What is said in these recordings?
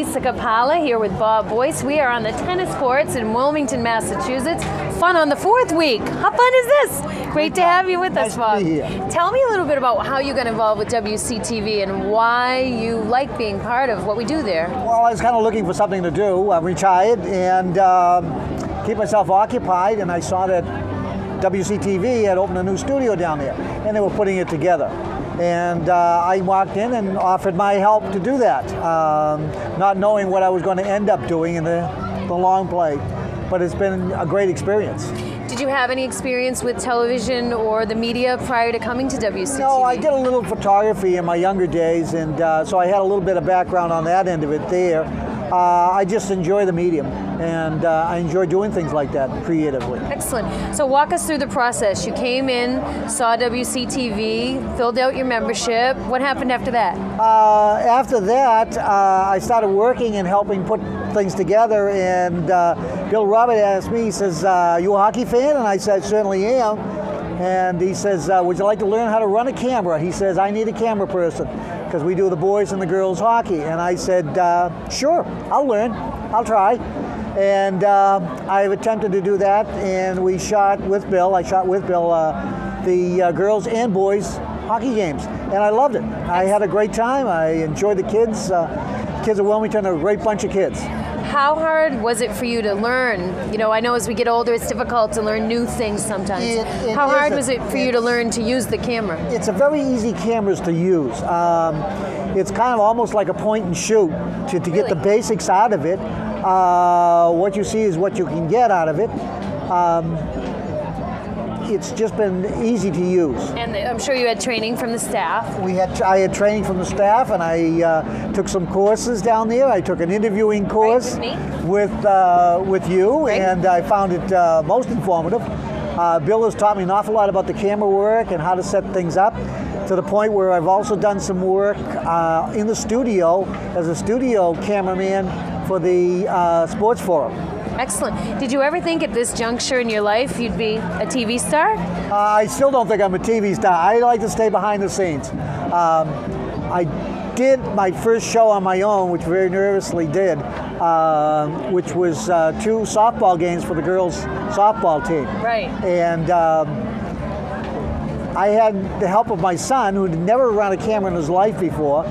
Lisa Capalla here with Bob Boyce. We are on the tennis courts in Wilmington, Massachusetts. Fun on the fourth week. How fun is this? Great to have you with us, Bob. Nice to be here. Tell me a little bit about how you got involved with WCTV and why you like being part of what we do there. Well, I was kind of looking for something to do. I'm retired and keep myself occupied, and I saw that WCTV had opened a new studio down there, and they were putting it together. And I walked in and offered my help to do that, not knowing what I was going to end up doing in the long play. But it's been a great experience. Did you have any experience with television or the media prior to coming to WCTV? No, I did a little photography in my younger days, and so I had a little bit of background on that end of it there. I just enjoy the medium, and I enjoy doing things like that creatively. Excellent. So walk us through the process. You came in, saw WCTV, filled out your membership. What happened after that? After that, I started working and helping put things together, and Bill Robert asked me, he says, you a hockey fan? And I said, certainly am. And he says, would you like to learn how to run a camera? He says, I need a camera person, because we do the boys and the girls hockey. And I said, sure, I'll learn, I'll try. And I've attempted to do that, and we shot with Bill. I shot with Bill the girls and boys hockey games, and I loved it. I had a great time. I enjoyed the kids. Kids at Wilmington are a great bunch of kids. How hard was it for you to learn? You know, I know as we get older, it's difficult to learn new things sometimes. How hard was it for you to learn to use the camera? It's a very easy cameras to use. It's kind of almost like a point and shoot to get the basics out of it. What you see is what you can get out of it. It's just been easy to use. And I'm sure you had training from the staff. I had training from the staff, and I took some courses down there. I took an interviewing course with you, and I found it most informative. Bill has taught me an awful lot about the camera work and how to set things up, to the point where I've also done some work in the studio as a studio cameraman for the Sports Forum. Excellent. Did you ever think at this juncture in your life you'd be a TV star? I still don't think I'm a TV star. I like to stay behind the scenes. I did my first show on my own, which I very nervously did, which was 2 softball games for the girls' softball team. Right. And I had the help of my son, who had never run a camera in his life before,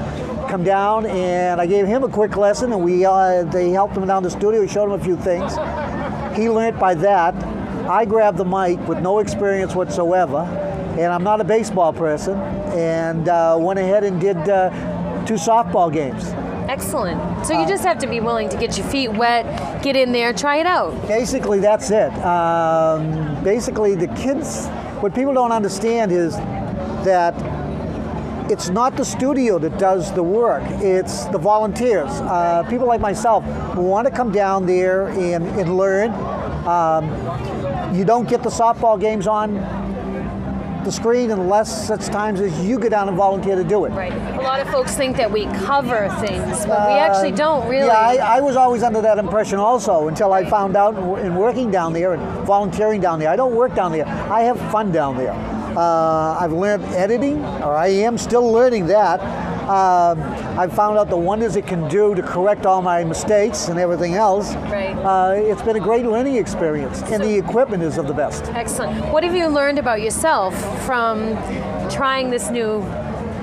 come down, and I gave him a quick lesson, and they helped him down to the studio, showed him a few things. He learned by that. I grabbed the mic with no experience whatsoever, and I'm not a baseball person, and went ahead and did 2 softball games. Excellent. So you just have to be willing to get your feet wet, get in there, try it out. Basically, that's it. Basically, the kids, what people don't understand is that it's not the studio that does the work, it's the volunteers. People like myself who want to come down there and learn. You don't get the softball games on the screen unless such times as you go down and volunteer to do it. Right. A lot of folks think that we cover things, but we actually don't really. Yeah, I was always under that impression also, until I found out in working down there and volunteering down there. I don't work down there. I have fun down there. I've learned editing, or I am still learning that. I've found out the wonders it can do to correct all my mistakes and everything else. Right. It's been a great learning experience, and the equipment is of the best. Excellent. What have you learned about yourself from trying this new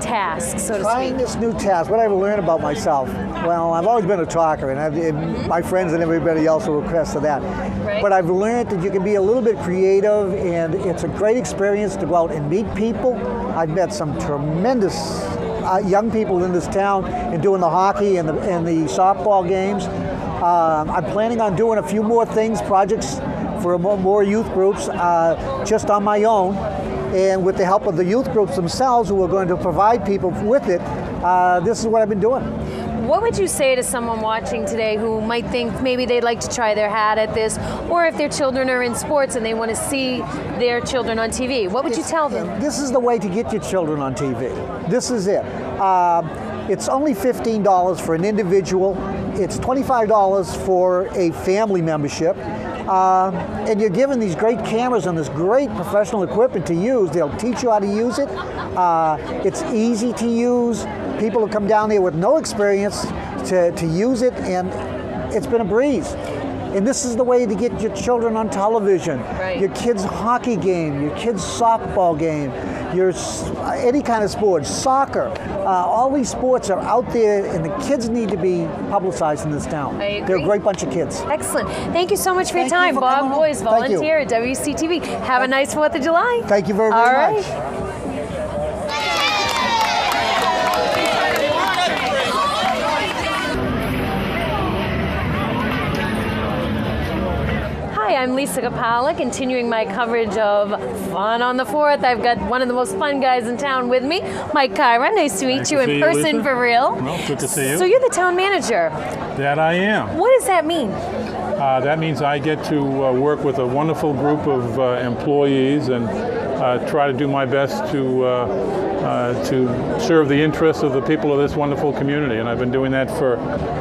task, so to Trying speak? this new task, what I've learned about myself. Well, I've always been a talker, and my friends and everybody else will attest to that. Right. But I've learned that you can be a little bit creative, and it's a great experience to go out and meet people. I've met some tremendous young people in this town and doing the hockey and the softball games. I'm planning on doing a few more things, projects for more youth groups, just on my own. And with the help of the youth groups themselves, who are going to provide people with it, this is what I've been doing. What would you say to someone watching today who might think maybe they'd like to try their hat at this, or if their children are in sports and they want to see their children on TV? What would you tell them? This is the way to get your children on TV. This is it. It's only $15 for an individual. It's $25 for a family membership. And you're given these great cameras and this great professional equipment to use. They'll teach you how to use it. It's easy to use. People who come down there with no experience to use it, and it's been a breeze. And this is the way to get your children on television, Right. your kids' hockey game, your kids' softball game, your any kind of sport, soccer. All these sports are out there, and the kids need to be publicized in this town. I agree. They're a great bunch of kids. Excellent. Thank you so much for your Thank you time. for Bob coming on. Boyes, Thank you. volunteer at WCTV. Have a nice 4th of July. Thank you very, All very right. much. Hi, I'm Lisa Capalla, continuing my coverage of Fun on the 4th. I've got one of the most fun guys in town with me, Mike Kyra. Nice to meet Nice you to in see you, person Lisa. for real. Well, good to see you. So you're the town manager. That I am. What does that mean? That means I get to work with a wonderful group of employees and try to do my best to serve the interests of the people of this wonderful community. And I've been doing that for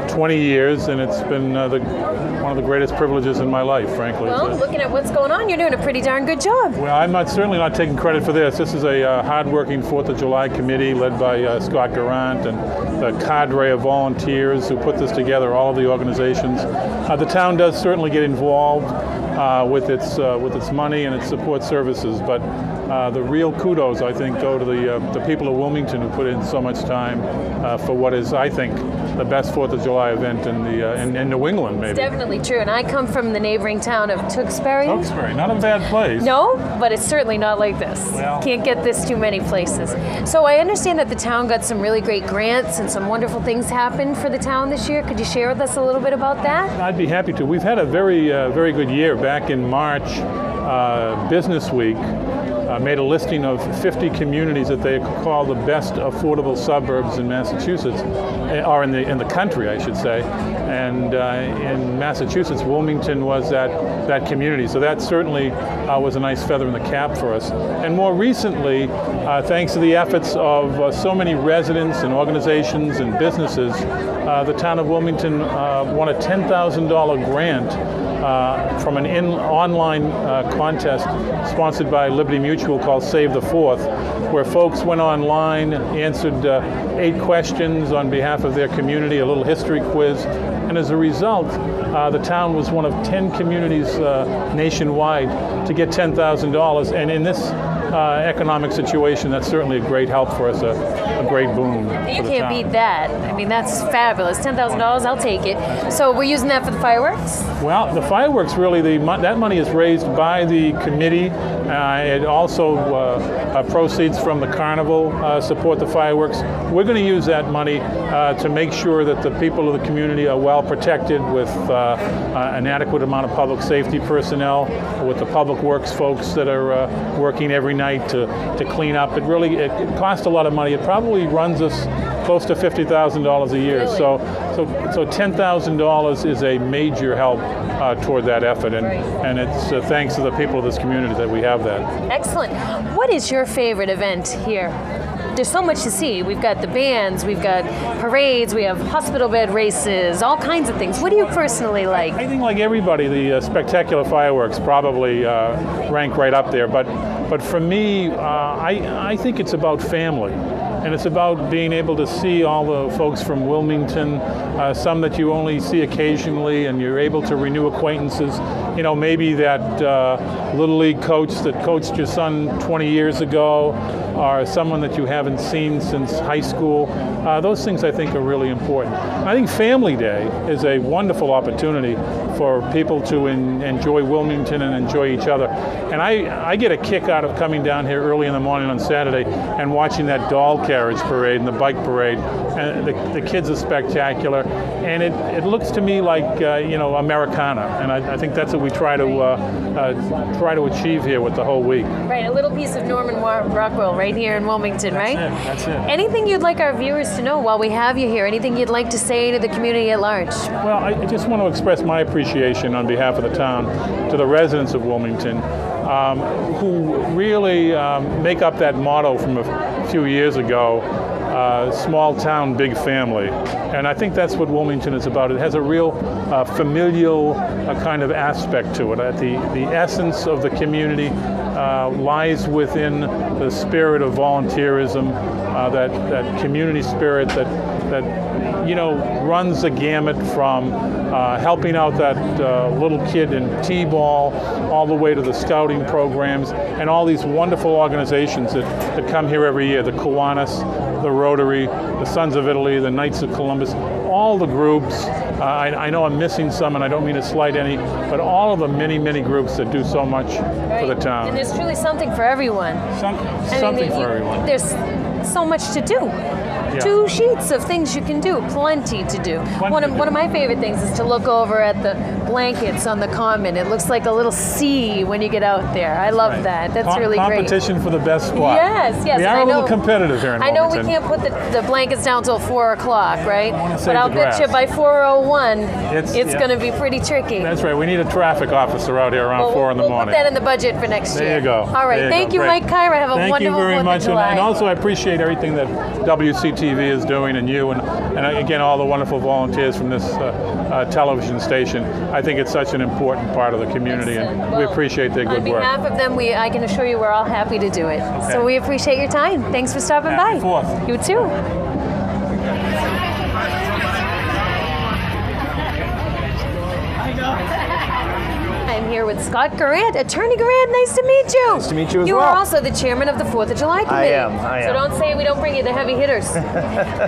20 years, and it's been one of the greatest privileges in my life, frankly. Well, looking at what's going on, you're doing a pretty darn good job. Well, I'm certainly not taking credit for this. This is a hard-working 4th of July committee led by Scott Garant and the cadre of volunteers who put this together, all of the organizations. The town does certainly get involved with its money and its support services, but the real kudos, I think, go to the people of Wilmington who put in so much time for what is, I think, the best 4th of July event in New England, maybe. It's definitely true, and I come from the neighboring town of Tewksbury. Tewksbury, not a bad place. No, but it's certainly not like this. Well- Can't get this too many places. So I understand that the town got some really great grants and some wonderful things happened for the town this year. Could you share with us a little bit about that? I'd be happy to. We've had a very good year. Back in March, Business Week made a listing of 50 communities that they call the best affordable suburbs in Massachusetts, or in the country, I should say. And in Massachusetts, Wilmington was that community. So that certainly was a nice feather in the cap for us. And more recently, thanks to the efforts of so many residents and organizations and businesses, the town of Wilmington won a $10,000 grant from an online contest sponsored by Liberty Mutual called Save the 4th, where folks went online, answered 8 questions on behalf of their community, a little history quiz, and as a result, the town was one of 10 communities nationwide to get $10,000, and in this economic situation, that's certainly a great help for us, a great boon. You for the can't town. beat that. I mean, that's fabulous. $10,000, I'll take it. So we're using that for the fireworks? Well, the fireworks really, that money is raised by the committee. It also proceeds from the carnival support the fireworks. We're going to use that money to make sure that the people of the community are well protected with an adequate amount of public safety personnel, with the public works folks that are working every night to clean up. It costs a lot of money. It probably runs us close to $50,000 a year. Really? So $10,000 is a major help toward that effort, and it's thanks to the people of this community that we have that. Excellent. What is your favorite event here? There's so much to see. We've got the bands, we've got parades, we have hospital bed races, all kinds of things. What do you personally like? I think, like everybody, the spectacular fireworks probably rank right up there. But for me, I think it's about family. And it's about being able to see all the folks from Wilmington, some that you only see occasionally, and you're able to renew acquaintances. You know, maybe that Little League coach that coached your son 20 years ago, or someone that you haven't seen since high school. Those things I think are really important. I think Family Day is a wonderful opportunity for people to enjoy Wilmington and enjoy each other. And I get a kick out of coming down here early in the morning on Saturday and watching that doll carriage parade and the bike parade. And the kids are spectacular. And it looks to me like, Americana. And I think that's what we try to achieve here with the whole week. Right, a little piece of Norman Rockwell right here in Wilmington, right? That's it. Anything you'd like our viewers to know while we have you here? Anything you'd like to say to the community at large? Well, I just want to express my appreciation on behalf of the town to the residents of Wilmington who really make up that motto from a few years ago, small town, big family. And I think that's what Wilmington is about. It has a real familial kind of aspect to it. The essence of the community lies within the spirit of volunteerism, that community spirit that runs the gamut from helping out that little kid in T-ball all the way to the scouting programs and all these wonderful organizations that come here every year, the Kiwanis, the Rotary, the Sons of Italy, the Knights of Columbus, all the groups. I know I'm missing some, and I don't mean to slight any, but all of the many, many groups that do so much for the town. And there's truly something for everyone. Something for everyone. There's so much to do. Yeah. 2 sheets of things you can do, plenty to do. One of my favorite things is to look over at the blankets on the common. It looks like a little sea when you get out there. I love that. That's really great. Competition for the best spot. Yes. We and are a little competitive here in I know Wilmington. we can't put the blankets down till 4 o'clock, right? save But I'll the bet you grass. by 4:01, It's going to be pretty tricky. That's right. We need a traffic officer out here around 4 in the We'll morning. put that in the budget for next year. There you go. All right. There Thank you, Great. Mike Kyra. Have a Thank wonderful you very 4th much. of July. And also, I appreciate everything that WCTV is doing, and you, and again, all the wonderful volunteers from this television station. I think it's such an important part of the community, and Excellent. we Well, appreciate their good On work. behalf of them, I can assure you we're all happy to do it. So we appreciate your time. Thanks for stopping Happy by. 4th. You too. I'm here with Scott Garant. Attorney Garant, nice to meet you. Nice to meet you as You well. are also the chairman of the 4th of July Committee. I am. So don't say we don't bring you the heavy hitters.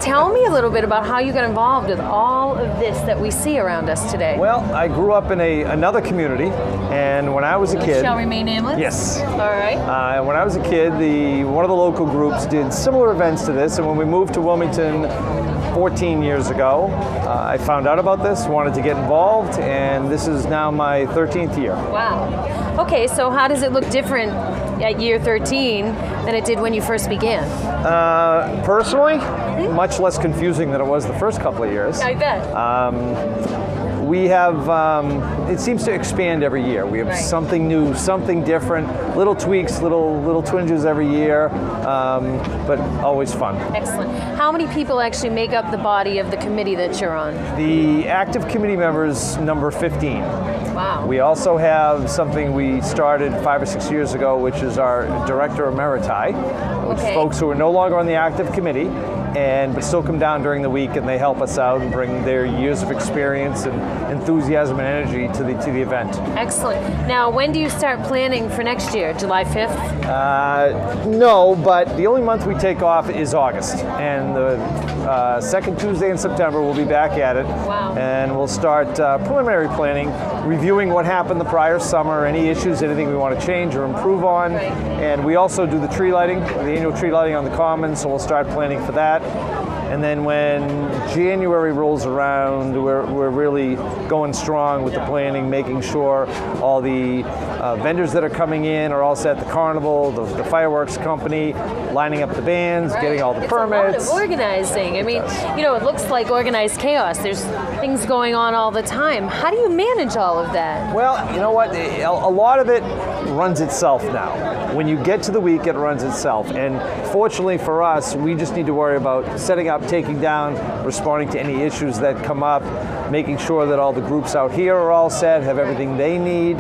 Tell me a little bit about how you got involved with all of this that we see around us today. Well, I grew up in another community, and when I was a kid, Shall remain nameless? yes. All right. When I was a kid, one of the local groups did similar events to this, and when we moved to Wilmington 14 years ago, I found out about this, wanted to get involved, and this is now my 13th year. Wow. Okay, so how does it look different at year 13 than it did when you first began? Personally, much less confusing than it was the first couple of years. I bet. We have, it seems to expand every year. We have Right. something new, something different, little tweaks, little twinges every year, but always fun. Excellent. How many people actually make up the body of the committee that you're on? The active committee members number 15. Wow. We also have something we started 5 or 6 years ago, which is our Director Emeriti, which Okay. is folks who are no longer on the active committee, but still come down during the week, and they help us out and bring their years of experience and enthusiasm and energy to the event. Excellent. Now, when do you start planning for next year? July 5th? No, but the only month we take off is August, and the second Tuesday in September we'll be back at it. Wow. And we'll start preliminary planning, reviewing what happened the prior summer, any issues, anything we want to change or improve on. Right. And we also do the tree lighting, the annual tree lighting on the common, so we'll start planning for that. And then when January rolls around, we're really going strong with the planning, making sure all the vendors that are coming in are all set. The carnival, the fireworks company, lining up the bands, getting all the It's permits. a lot of organizing. I mean, it looks like organized chaos. There's things going on all the time. How do you manage all of that? Well, you know what? A lot of it runs itself now. When you get to the week, it runs itself. And fortunately for us, we just need to worry about setting up, taking down, responding to any issues that come up, making sure that all the groups out here are all set, have everything they need.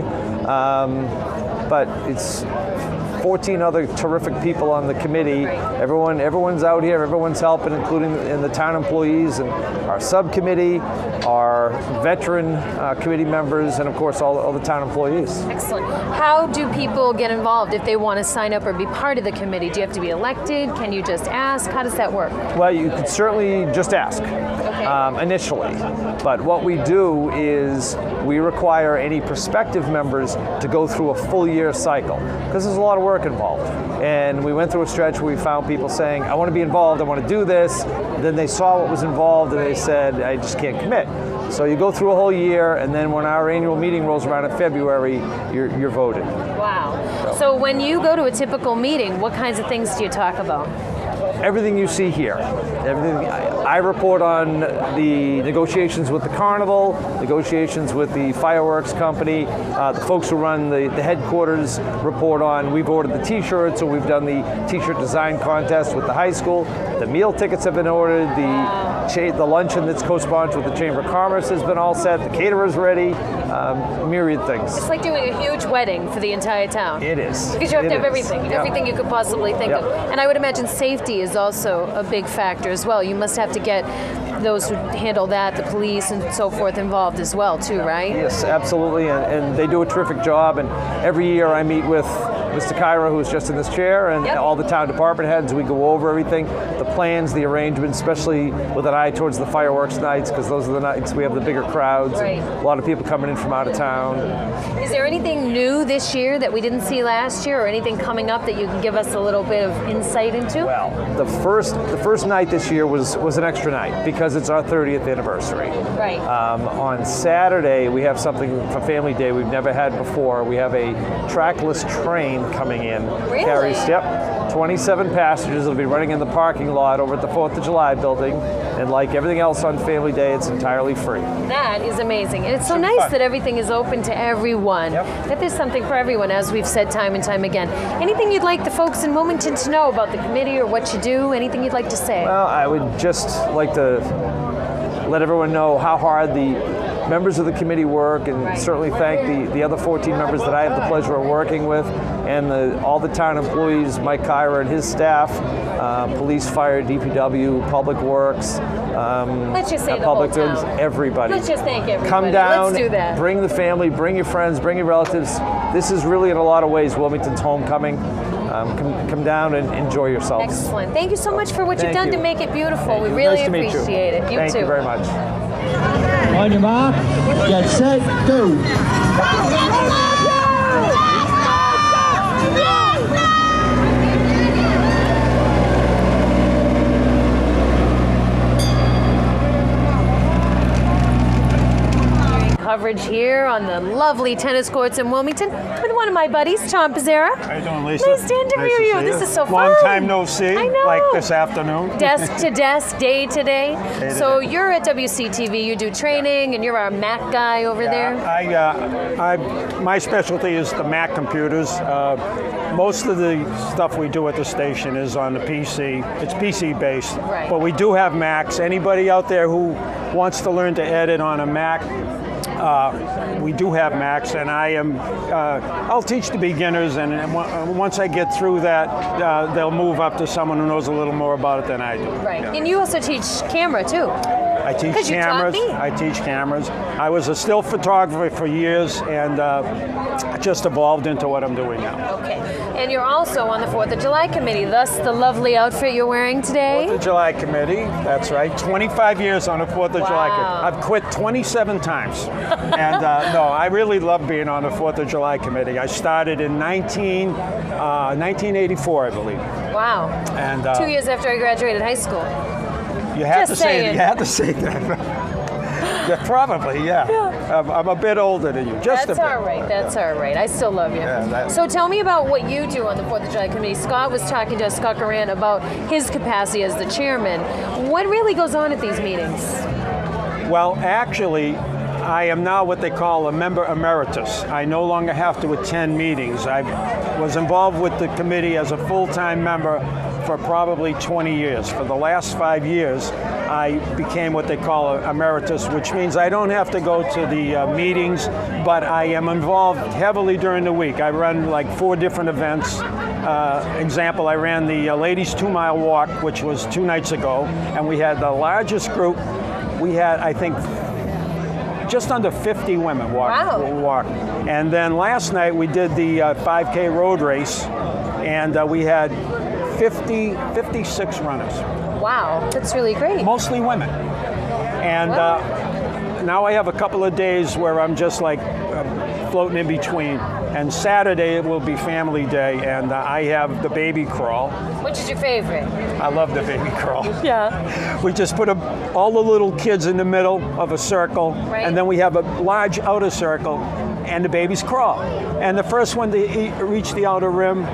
But it's 14 other terrific people on the committee. Everyone's out here, everyone's helping, including in the town employees and our subcommittee, our veteran committee members, and of course all the town employees. Excellent. How do people get involved if they want to sign up or be part of the committee? Do you have to be elected? Can you just ask? How does that work? Well, you could certainly just ask initially. But what we do is we require any prospective members to go through a full year cycle, because there's a lot of work involved. And we went through a stretch where we found people saying, I want to be involved, I want to do this. Then they saw what was involved and they said, I just can't commit. So you go through a whole year, and then when our annual meeting rolls around in February, you're voted. Wow. So when you go to a typical meeting, what kinds of things do you talk about? Everything you see here. Everything. I report on the negotiations with the carnival, negotiations with the fireworks company, the folks who run the headquarters report on. We've ordered the T-shirts, or we've done the T-shirt design contest with the high school. The meal tickets have been ordered. The the luncheon that's co-sponsored with the Chamber of Commerce has been all set. The caterer's ready. Myriad things. It's like doing a huge wedding for the entire town. It is. Because you have It to have is. everything, Yep. everything you could possibly think Yep. of. And I would imagine safety is also a big factor as well. You must have to get those who handle that, the police and so forth, involved as well too, right? Yes, absolutely, and they do a terrific job. And every year I meet with Mr. Kyra, who's just in this chair, and Yep. all the town department heads. We go over everything, the plans, the arrangements, especially with an eye towards the fireworks nights, because those are the nights we have the bigger crowds. Right. And a lot of people coming in from out of town. Is there anything new this year that we didn't see last year, or anything coming up that you can give us a little bit of insight into? Well, the first night this year was an extra night because it's our 30th anniversary. Right. On Saturday, we have something for Family Day we've never had before. We have a trackless train coming in. Really? Carries, yep, 27 passengers. It'll be running in the parking lot over at the 4th of July building. And like everything else on Family Day, it's entirely free. That is amazing. And it's so nice that everything is open to everyone. Yep. That there's something for everyone, as we've said time and time again. Anything you'd like the folks in Wilmington to know about the committee or what you do? Anything you'd like to say? Well, I would just like to let everyone know how hard the members of the committee work, and Right. certainly thank the other 14 members that I have the pleasure of working with, and all the town employees, Mike Kyra and his staff, police, fire, DPW, Public Works, Let's just say the Public whole Goods, town. everybody. Let's just thank everybody. Come down, Let's do that. bring the family, bring your friends, bring your relatives. This is really, in a lot of ways, Wilmington's homecoming. Come down and enjoy yourselves. Excellent. Thank you so much for what you've Thank done you. to make it beautiful. Thank We you. really Nice to meet you. appreciate it. You Thank too. you very much. On your mark, get set, go. Coverage here on the lovely tennis courts in Wilmington with one of my buddies, Tom Pizzera. How you doing, Lisa? Nice to interview you. see This is so Long fun. time no see. I know. Like this afternoon. Desk to desk, day to day. to So day. you're at WCTV, you do training, and you're our Mac guy over there. My specialty is the Mac computers. Most of the stuff we do at the station is on the PC. It's PC based, Right. but we do have Macs. Anybody out there who wants to learn to edit on a Mac, we do have Macs, and I'll teach the beginners, and once I get through that, they'll move up to someone who knows a little more about it than I do. Right. Yeah. And you also teach camera too. I teach 'Cause you taught cameras. me. I teach cameras. I was a still photographer for years, and just evolved into what I'm doing now. Okay. And you're also on the 4th of July committee, thus the lovely outfit you're wearing today. 4th of July committee, that's right. 25 years on the 4th of July committee. Wow. I've quit 27 times. And no, I really love being on the 4th of July committee. I started in 1984, I believe. Wow. And 2 years after I graduated high school. you have Just to say saying. you have to say that. Yeah, probably, yeah. I'm a bit older than you, just That's a bit. all right. That's all right. I still love you. Yeah, So tell me about what you do on the 4th of July committee. Scott was talking to us, Scott Garant, about his capacity as the chairman. What really goes on at these meetings? Well, actually, I am now what they call a member emeritus. I no longer have to attend meetings. I was involved with the committee as a full-time member for probably 20 years. For the last 5 years, I became what they call an emeritus, which means I don't have to go to the meetings, but I am involved heavily during the week. I run like 4 different events. Example, I ran the Ladies 2 Mile Walk, which was 2 nights ago, and we had the largest group. We had, I think, just under 50 women walk. And then last night we did the 5K road race, and we had 56 runners, Wow, that's really great. mostly women. And now I have a couple of days where I'm just like floating in between. And Saturday it will be Family Day, and I have the baby crawl. Which is your favorite? I love the baby crawl. Yeah. We just put all the little kids in the middle of a circle, Right. and then we have a large outer circle, and the babies crawl. And the first one to reach the outer rim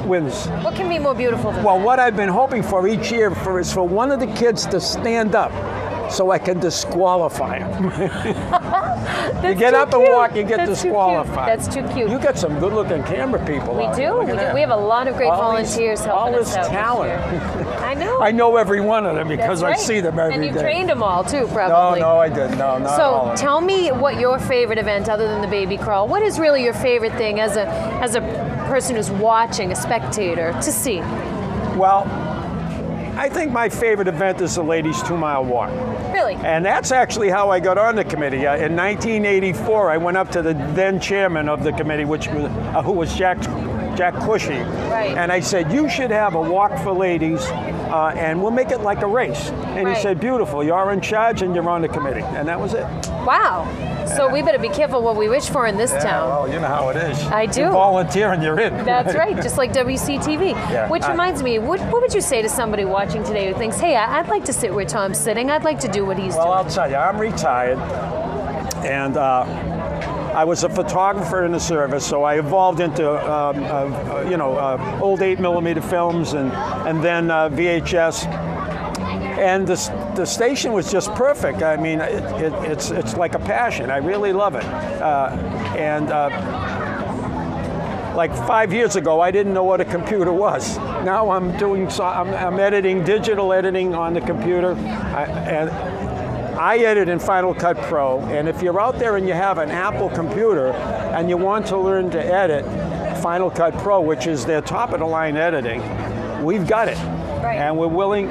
wins. What can be more beautiful than Well, what I've been hoping for each year is for one of the kids to stand up so I can disqualify him. You get up and walk, you get disqualified. That's too cute. You got some good-looking camera people We out do. here. Look We at do. that. We have a lot of great All these- volunteers all helping this us out talent. this year. I know. I know every one of them because That's right. I see them every day. And you've trained them all too, No, probably. no, I didn't. No, not all So of them. tell me what your favorite event, other than the baby crawl, what is really your favorite thing as a person who's watching, a spectator, to see? Well, I think my favorite event is the ladies' 2-mile walk. Really? And that's actually how I got on the committee. In 1984, I went up to the then chairman of the committee, who was Jack Cushy. Right. And I said, you should have a walk for ladies, and we'll make it like a race. And Right. he said, beautiful, you're in charge and you're on the committee. And that was it. Wow. So we better be careful what we wish for in this town. Well, you know how it is. I do. You volunteer and you're in. That's right, just like WCTV. Yeah. Which reminds me, what would you say to somebody watching today who thinks, hey, I'd like to sit where Tom's sitting, I'd like to do what he's Well, doing? I'll tell you, I'm retired, and I was a photographer in the service, so I evolved into old 8mm films and then VHS. And the station was just perfect. I mean, it's like a passion. I really love it. Like 5 years ago, I didn't know what a computer was. Now I'm editing, digital editing on the computer, and I edit in Final Cut Pro. And if you're out there and you have an Apple computer and you want to learn to edit Final Cut Pro, which is their top of the line editing, we've got it, Right. and we're willing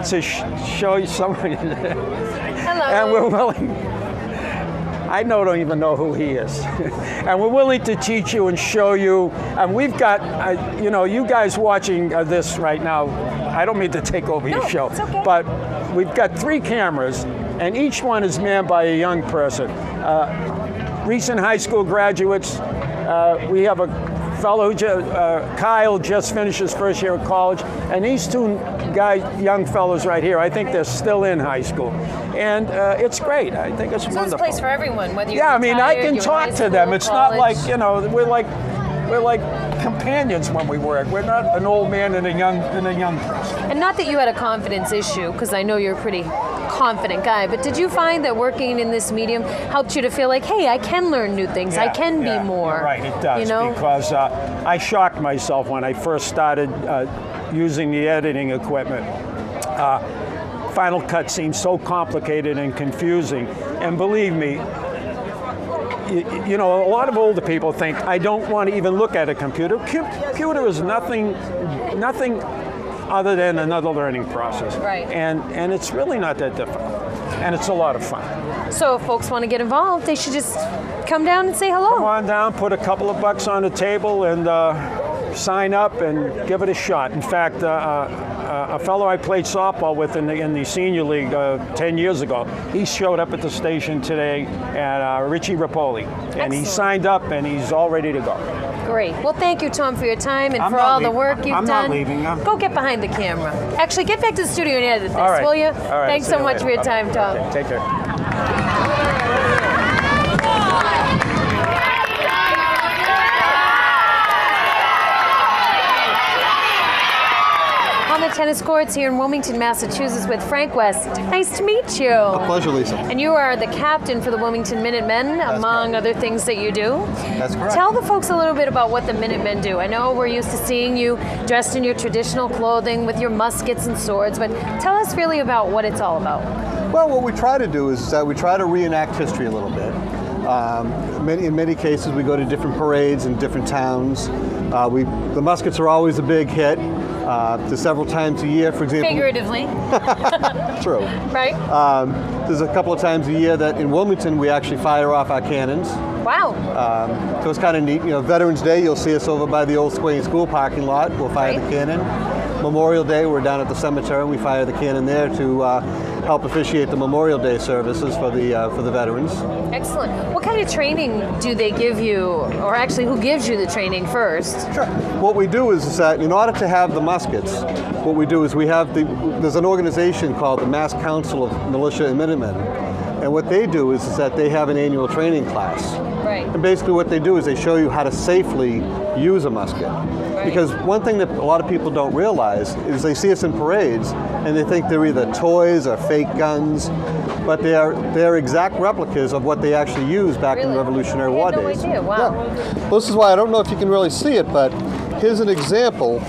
to show you somebody. Hello. And we're willing. I don't even know who he is. And we're willing to teach you and show you. And we've got, you guys watching this right now, I don't mean to take over your show, it's okay. but we've got 3 cameras, and each one is manned by a young person. Recent high school graduates. We have a fellow, Kyle, just finished his first year of college, and these 2 young fellows right here, I think they're still in high school, and it's great. I think it's So wonderful. it's a place for everyone, whether you're Yeah, I mean, I retired, can you're talk high to them. school, It's not like, college. we're like companions when we work. We're not an old man and a young person. And not that you had a confidence issue, because I know you're a pretty confident guy, but did you find that working in this medium helped you to feel like, hey, I can learn new things, I can be more? You're right, it does, you know? because I shocked myself when I first started using the editing equipment. Final Cut seemed so complicated and confusing, and believe me, a lot of older people think, I don't want to even look at a computer. Computer is nothing other than another learning process. Right. And it's really not that difficult. And it's a lot of fun. So if folks want to get involved, they should just come down and say hello. Come on down, put a couple of bucks on the table, and sign up and give it a shot. In fact, a fellow I played softball with in the senior league 10 years ago, he showed up at the station today, and Richie Rapoli, and he Excellent. signed up, and he's all ready to go. Great. Well, thank you, Tom, for your time and I'm for not all the leaving. work you've I'm done. not leaving. Go get behind the camera. Actually, get back to the studio and edit this, All right. will you? All right. Thanks See so you much later. for your time, Tom. Okay, take care. On the tennis courts here in Wilmington, Massachusetts with Frank West. Nice to meet you. Pleasure, Lisa. And you are the captain for the Wilmington Minutemen, among other things that you do. That's correct. Tell the folks a little bit about what the Minutemen do. I know we're used to seeing you dressed in your traditional clothing with your muskets and swords, but tell us really about what it's all about. Well, what we try to do is we try to reenact history a little bit. In many cases, we go to different parades in different towns. The muskets are always a big hit. Several times a year, for example. Figuratively, True. right? There's a couple of times a year that in Wilmington we actually fire off our cannons. Wow. So it's kind of neat. Veterans Day, you'll see us over by the old Swain School parking lot. We'll fire Right. the cannon. Memorial Day, we're down at the cemetery. We fire the cannon there to help officiate the Memorial Day services for the veterans. Excellent. What kind of training do they give you, or actually who gives you the training first? Sure. What we do is that in order to have the muskets, what we do is there's an organization called the Mass Council of Militia and Minutemen. And what they do is that they have an annual training class. Right. And basically what they do is they show you how to safely use a musket. Because one thing that a lot of people don't realize is they see us in parades and they think they're either toys or fake guns, but they're exact replicas of what they actually used back in Really? the Revolutionary War I had no days. idea. Wow. Yeah. Well, this is why I don't know if you can really see it, but here's an example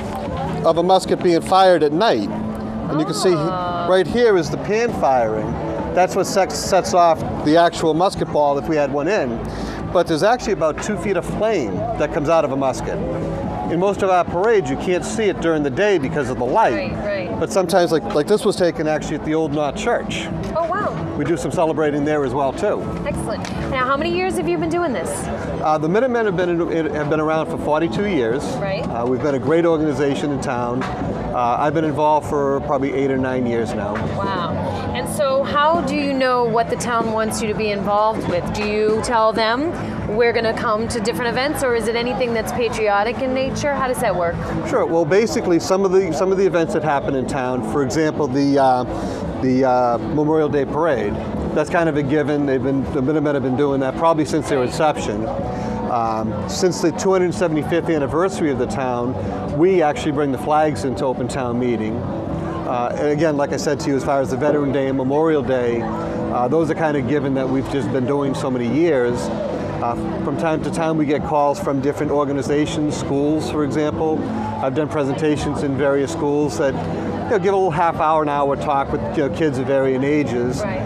of a musket being fired at night. And you can see right here is the pan firing. That's what sets off the actual musket ball if we had one in. But there's actually about 2 feet of flame that comes out of a musket. In most of our parades, you can't see it during the day because of the light. Right. But sometimes, like this was taken actually at the Old Knott Church. Oh, wow. We do some celebrating there as well too. Excellent. Now, how many years have you been doing this? The Minutemen have been around for 42 years. Right. We've been a great organization in town. I've been involved for probably 8 or 9 years now. Wow. And so how do you know what the town wants you to be involved with? Do you tell them we're going to come to different events, or is it anything that's patriotic in nature? How does that work? Sure. Well, basically, some of the events that happen in town, for example, the Memorial Day Parade, that's kind of a given. The Minutemen have been doing that probably since their inception. Since the 275th anniversary of the town, we actually bring the flags into open town meeting. And again, like I said to you, as far as the Veteran Day and Memorial Day, those are kind of given that we've just been doing so many years. From time to time, we get calls from different organizations, schools, for example. I've done presentations in various schools that give a little half-hour, an hour talk with kids of varying ages. Right.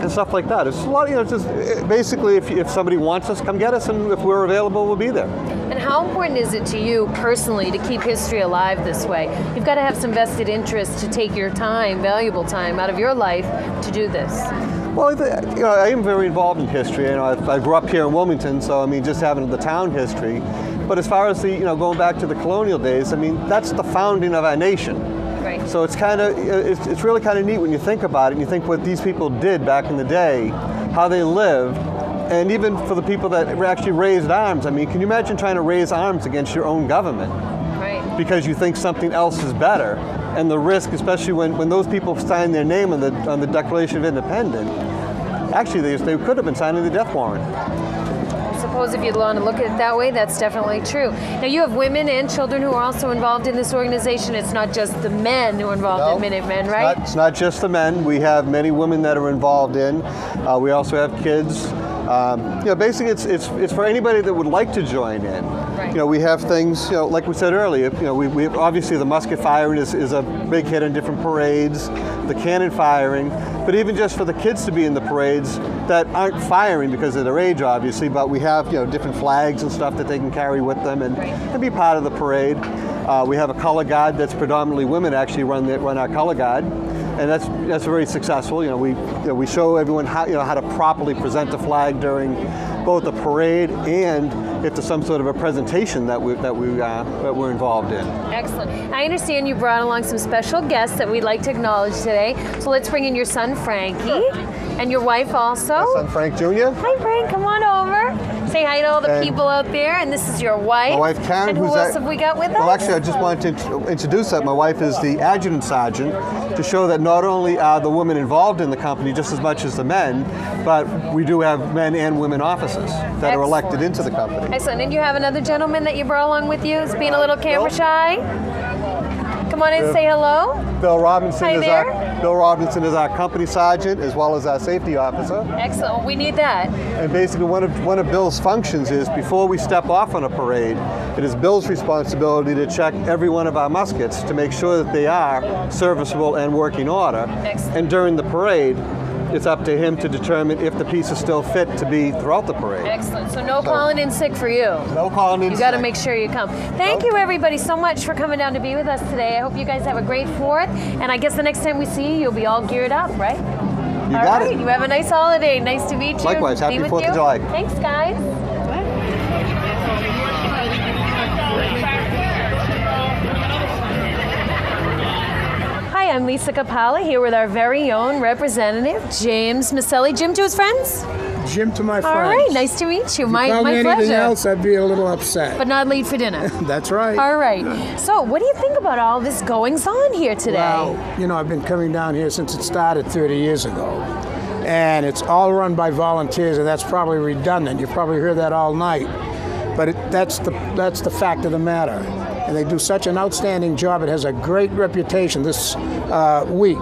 And stuff like that. It's a lot, just basically if somebody wants us, come get us, and if we're available, we'll be there. And how important is it to you personally to keep history alive this way? You've got to have some vested interest to take your time, valuable time, out of your life to do this. Well, I am very involved in history. I grew up here in Wilmington, so just having the town history. But as far as going back to the colonial days, that's the founding of our nation. Right. So it's it's really kind of neat when you think about it, and you think what these people did back in the day, how they lived, and even for the people that actually raised arms. Can you imagine trying to raise arms against your own government? Right. Because you think something else is better, and the risk, especially when those people sign their name on the Declaration of Independence, actually they could have been signing the death warrant. I suppose if you want to look at it that way, that's definitely true. Now, you have women and children who are also involved in this organization. It's not just the men who are involved in Minutemen, right? It's not just the men. We have many women that are involved in. We also have kids. Basically, it's for anybody that would like to join in. Right. We have things, like we said earlier. We obviously the musket firing is a big hit in different parades. The cannon firing, but even just for the kids to be in the parades that aren't firing because of their age, obviously. But we have different flags and stuff that they can carry with them and be part of the parade. We have a color guard that's predominantly women actually run our color guard. And that's very successful. We show everyone how to properly present the flag during both the parade and if there's some sort of a presentation that we're involved in. Excellent. I understand you brought along some special guests that we'd like to acknowledge today. So let's bring in your son Frankie and your wife also. My son Frank Jr. Hi Frank, come on over. Say hi to all the people out there. And this is your wife. My wife Karen. And who else have we got with us? Well, actually, I just wanted to introduce that. My wife is the adjutant sergeant, to show that not only are the women involved in the company just as much as the men, but we do have men and women officers that are elected into the company. Excellent. And you have another gentleman that you brought along with you who's being a little camera shy? Come on in and say hello. Bill Robinson Hi is there. Bill Robinson is our company sergeant as well as our safety officer. Excellent. Well, we need that. And basically one of Bill's functions is before we step off on a parade, it is Bill's responsibility to check every one of our muskets to make sure that they are serviceable and working order. Excellent. And during the parade, it's up to him to determine if the piece is still fit to be throughout the parade. Excellent. So no calling in sick for you. No calling in sick. You got to make sure you come. Thank you, everybody, so much for coming down to be with us today. I hope you guys have a great 4th. And I guess the next time we see you, you'll be all geared up, right? You got it. You have a nice holiday. Nice to meet you. Likewise. Happy Be with 4th you. of July. Thanks, guys. Hi, I'm Lisa Capalla here with our very own representative, James Maselli. Jim to his friends? Jim to my friends. All right, nice to meet you. My Tell me anything pleasure. else, I'd be a little upset. But not late for dinner. That's right. All right. So, what do you think about all this goings on here today? Well, I've been coming down here since it started 30 years ago. And it's all run by volunteers, and that's probably redundant. You probably hear that all night. But that's the fact of the matter. And they do such an outstanding job. It has a great reputation this week.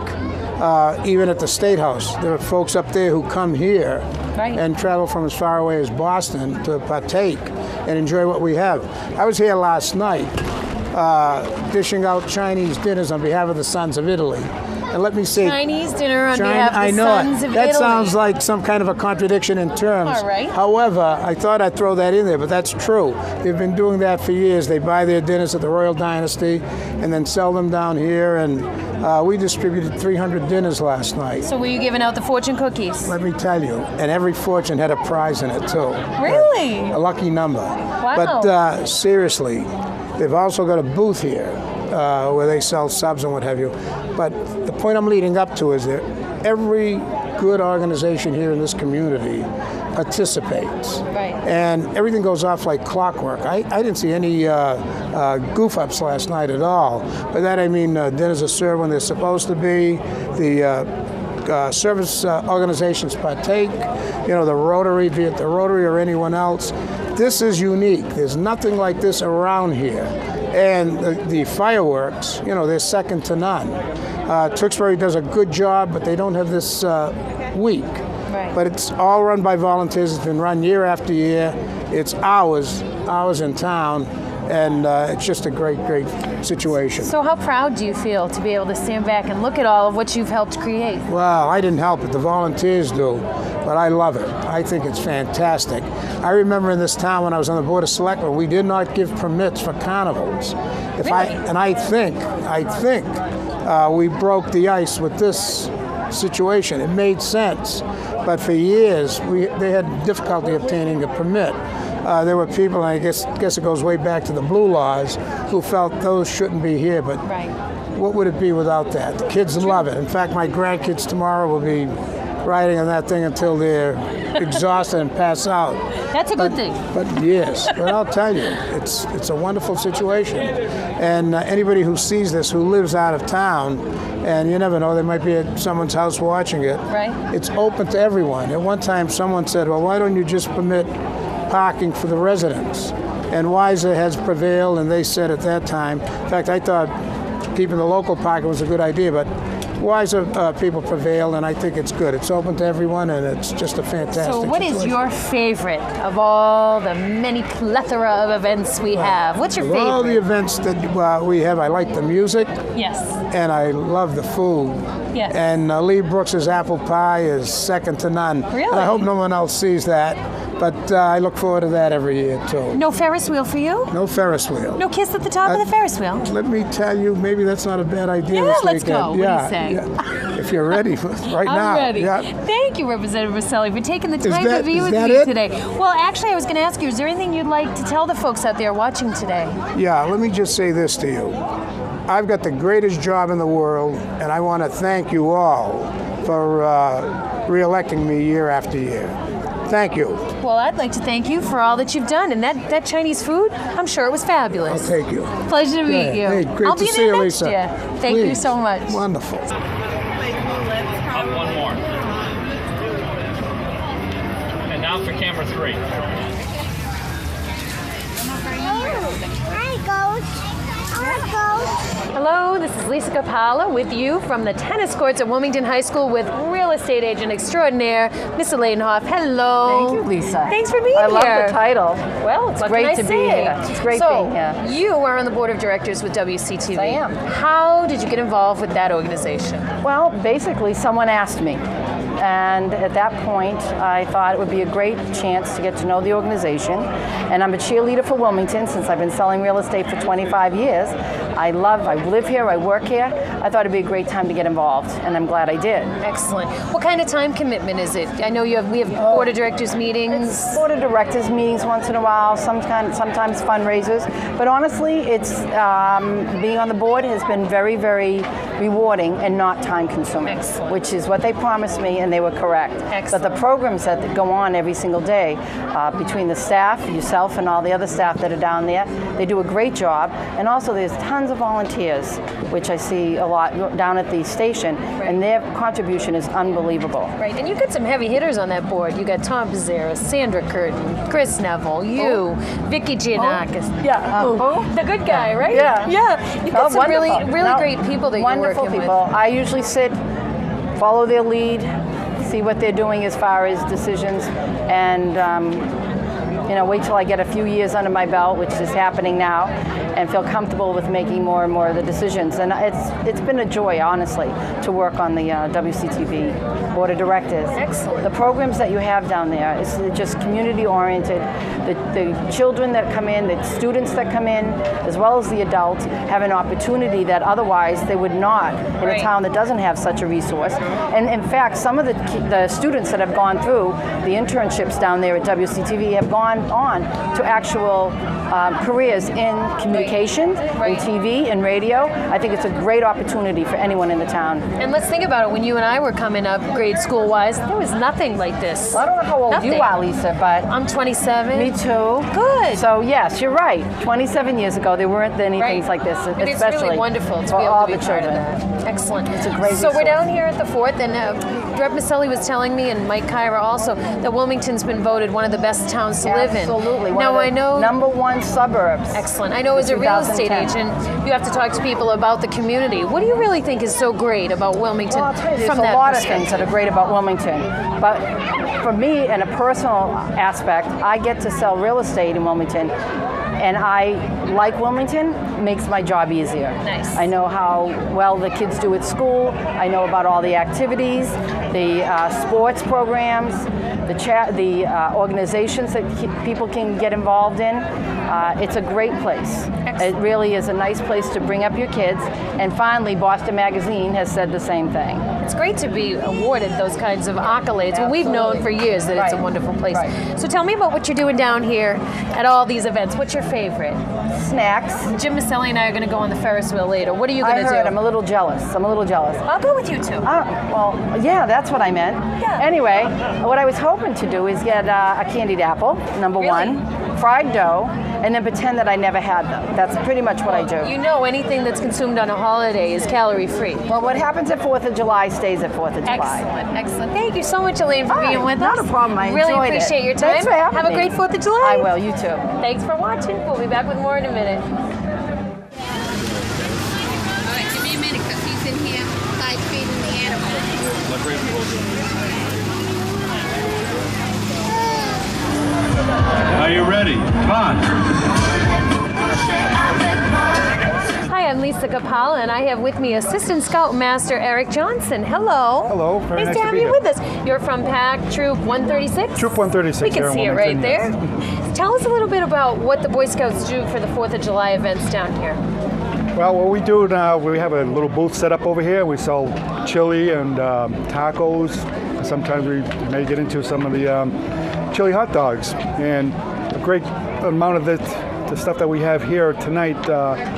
Even at the State House, there are folks up there who come here and travel from as far away as Boston to partake and enjoy what we have. I was here last night, dishing out Chinese dinners on behalf of the Sons of Italy. And let me say, Chinese dinner on behalf of the Sons of that Italy. sounds like some kind of a contradiction in terms. All right. However, I thought I'd throw that in there, but that's true. They've been doing that for years. They buy their dinners at the Royal Dynasty and then sell them down here. And we distributed 300 dinners last night. So were you giving out the fortune cookies? Let me tell you, and every fortune had a prize in it too. Really? A lucky number. Wow. But seriously, they've also got a booth here where they sell subs and what have you. But the point I'm leading up to is that every good organization here in this community participates. Right. And everything goes off like clockwork. I didn't see any goof-ups last night at all. By that I mean dinners are served when they're supposed to be. The service organizations partake. You know, the Rotary, be it the Rotary or anyone else. This is unique. There's nothing like this around here. And the fireworks, you know, they're second to none. Tewksbury does a good job, but they don't have this week. Right. But it's all run by volunteers. It's been run year after year. It's hours in town, and it's just a great situation. So how proud do you feel to be able to stand back and look at all of what you've helped create? Well, I didn't help it. The volunteers do. But I love it. I think it's fantastic. I remember in this town when I was on the Board of Selectmen, we did not give permits for carnivals. I think we broke the ice with this situation. It made sense. But for years, they had difficulty obtaining a permit. There were people, and I guess it goes way back to the Blue Laws, who felt those shouldn't be here. But what would it be without that? The kids love it. In fact, my grandkids tomorrow will be riding on that thing until they're exhausted and pass out. That's a good thing. But yes, but I'll tell you, it's a wonderful situation. And anybody who sees this, who lives out of town, and you never know, they might be at someone's house watching it. Right. It's open to everyone. At one time, someone said, well, why don't you just permit parking for the residents? And wiser heads prevailed, and they said at that time, in fact, I thought keeping the local parking was a good idea, but wiser people prevailed, and I think it's good. It's open to everyone, and it's just a fantastic So what is situation. your favorite of all the many plethora of events we have? What's your Of favorite? all the events that we have, I like the music, Yes. and I love the food. Yes. And Lee Brooks's apple pie is second to none. Really? And I hope no one else sees that, but I look forward to that every year, too. No Ferris wheel for you? No Ferris wheel. No kiss at the top of the Ferris wheel? Let me tell you, maybe that's not a bad idea Yeah, this let's weekend. go. What do you say? Yeah. If you're ready for right now. I'm ready. Yeah. Thank you, Representative Maselli, for taking the time that- to be is with that me it? today. Well, actually, I was going to ask you, is there anything you'd like to tell the folks out there watching today? Yeah, let me just say this to you. I've got the greatest job in the world, and I want to thank you all for re-electing me year after year. Thank you. Well, I'd like to thank you for all that you've done. And that Chinese food, I'm sure it was fabulous. I'll take you. Pleasure to meet you. Hey, great I'll to be see there you, next Lisa. year. Thank you Please. so much. Wonderful. Up one more. And now for camera 3. Hi, Coach. Hi, Coach. Hello, this is Lisa Capalla with you from the tennis courts at Wilmington High School with real estate agent extraordinaire, Miss Elaine Hoff. Hello. Thank you, Lisa. Thanks for being here. I love the title. Well, it's great to be here. It's great being here. You are on the board of directors with WCTV. Yes, I am. How did you get involved with that organization? Well, basically, someone asked me. And at that point, I thought it would be a great chance to get to know the organization. And I'm a cheerleader for Wilmington since I've been selling real estate for 25 years. I live here, I work here. I thought it'd be a great time to get involved, and I'm glad I did. Excellent. What kind of time commitment is it? I know we have board of directors meetings. Board of directors meetings once in a while, sometimes fundraisers. But honestly, it's being on the board has been very, very rewarding and not time consuming. Excellent. Which is what they promised me, and they were correct. Excellent. But the programs that go on every single day between the staff, yourself, and all the other staff that are down there, they do a great job. And also there's tons of volunteers, which I see a lot down at the station, and their contribution is unbelievable. Right, and you got some heavy hitters on that board. You got Tom Pizzera, Sandra Curtin, Chris Neville, you, Vicky Giannakis. Yeah. The good guy, right? Yeah. Yeah. You got some really great people that you're wonderful working people. with. I usually sit, follow their lead, see what they're doing as far as decisions, and wait till I get a few years under my belt, which is happening now, and feel comfortable with making more and more of the decisions. And it's been a joy, honestly, to work on the WCTV Board of Directors. Excellent. The programs that you have down there is just community-oriented. The children that come in, the students that come in, as well as the adults, have an opportunity that otherwise they would not in a town that doesn't have such a resource. And in fact, some of the students that have gone through the internships down there at WCTV have gone on to actual careers in communication, in TV, and radio. I think it's a great opportunity for anyone in the town. And let's think about it. When you and I were coming up, grade school-wise, there was nothing like this. I don't know how old you are, Lisa, but I'm 27. Me too. Good. So yes, you're right. 27 years ago, there weren't any things like this, But especially it's really wonderful to for be able all to be the part children. of that. Excellent. It's a great So we're resource. down here at the 4th, and Rep. Maselli was telling me, and Mike Kyra also, that Wilmington's been voted one of the best towns to live in. Absolutely. Now I know #1 suburbs. Excellent. I know as a real estate 2010. agent, you have to talk to people about the community. What do you really think is so great about Wilmington? Well, I'll tell you, there's from a that lot of perspective? things that are great about Wilmington. But for me, in a personal aspect, I get to sell real estate in Wilmington. And I like Wilmington, makes my job easier. Nice. I know how well the kids do at school. I know about all the activities, the sports programs, the organizations that people can get involved in. It's a great place. It really is a nice place to bring up your kids. And finally, Boston Magazine has said the same thing. It's great to be awarded those kinds of accolades. Well, we've known for years that it's a wonderful place. So tell me about what you're doing down here at all these events. What's your favorite? Snacks. Jim Maselli and I are going to go on the Ferris wheel later. What are you going to do? I heard. I'm a little jealous. I'll go with you too. Well, yeah, that's what I meant. Yeah. Anyway, what I was hoping to do is get a candied apple, #1, fried dough, and then pretend that I never had them. That's pretty much what I do. You know, anything that's consumed on a holiday is calorie-free. Well, what happens at 4th of July stays at 4th of July. Excellent, excellent. Thank you so much, Elaine, for being with us. Not a problem. I really enjoyed appreciate it. your time. Thanks for having Have a me. great 4th of July. I will. You too. Thanks for watching. We'll be back with more in a minute. All right, give me a minute, because he's in here side feeding the animals. Are you ready? Come on. Hi, I'm Lisa Capala, and I have with me Assistant Scoutmaster Eric Johnson. Hello. Hello. Very nice nice to to have be you here. with us. You're from PAC Troop 136? Troop 136. We can here in see it right Wilmington, there. yes. Tell us a little bit about what the Boy Scouts do for the 4th of July events down here. Well, what we do now, we have a little booth set up over here. We sell chili and tacos. Sometimes we may get into some of the chili hot dogs. And a great amount of the stuff that we have here tonight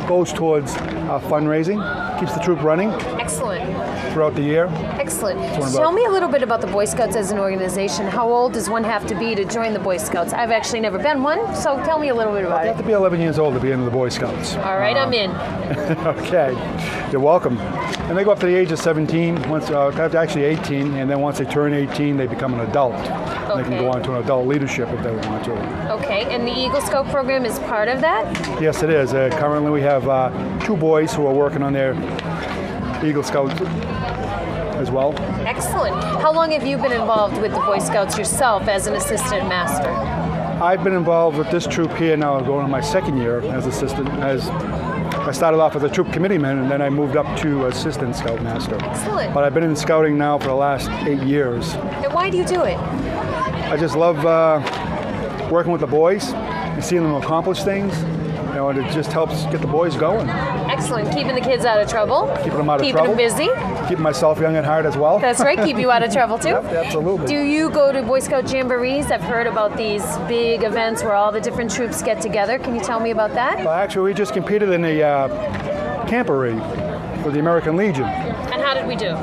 goes towards fundraising, keeps the troop running Excellent. throughout the year. Excellent. what Tell about- me a little bit about the Boy Scouts as an organization. How old does one have to be to join the Boy Scouts? I've actually never been one, so tell me a little bit about You it. have to be 11 years old to be into the Boy Scouts. All right, I'm in. Okay, you're welcome. And they go up to the age of 17, actually 18, and then once they turn 18, they become an adult. And they can Okay. go on to an adult leadership if they want to. Okay, and the Eagle Scout program is part of that? Yes, it is. Currently, we have 2 boys who are working on their Eagle Scouts as well. Excellent. How long have you been involved with the Boy Scouts yourself as an assistant master? I've been involved with this troop here now, going on my 2nd year as assistant. I started off as a troop committeeman, and then I moved up to assistant scoutmaster. Excellent. But I've been in scouting now for the last 8 years. And why do you do it? I just love working with the boys and seeing them accomplish things. You know, and it just helps get the boys going. Excellent. Keeping the kids out of trouble. Keeping them out of Keeping trouble. them busy. Keeping myself young at heart as well. That's right. Keep you out of trouble too. Yep, absolutely. Do you go to Boy Scout jamborees? I've heard about these big events where all the different troops get together. Can you tell me about that? Well, actually, we just competed in the camporee for the American Legion. And how did we do?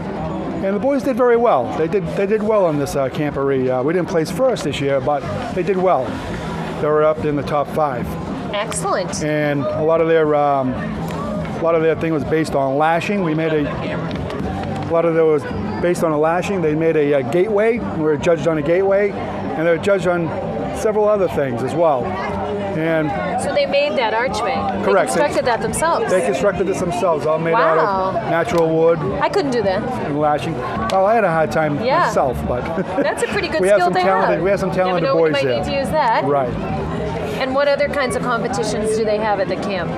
And the boys did very well. They did well in this camporee. We didn't place first this year, but they did well. They were up in the top 5. Excellent. And a lot of their thing was based on lashing. We made a lot of it was based on a lashing. They made a gateway. We were judged on a gateway, and they were judged on several other things as well. And So they made that archway. Correct. They constructed that themselves. they constructed this themselves, all made out Wow. of natural wood I couldn't do that. and lashing. Well, I had a hard time Yeah. myself, but That's a pretty good we have skill some to talented. have. We have some talented Never know when boys you might there. need to use that. Right. And what other kinds of competitions do they have at the camp?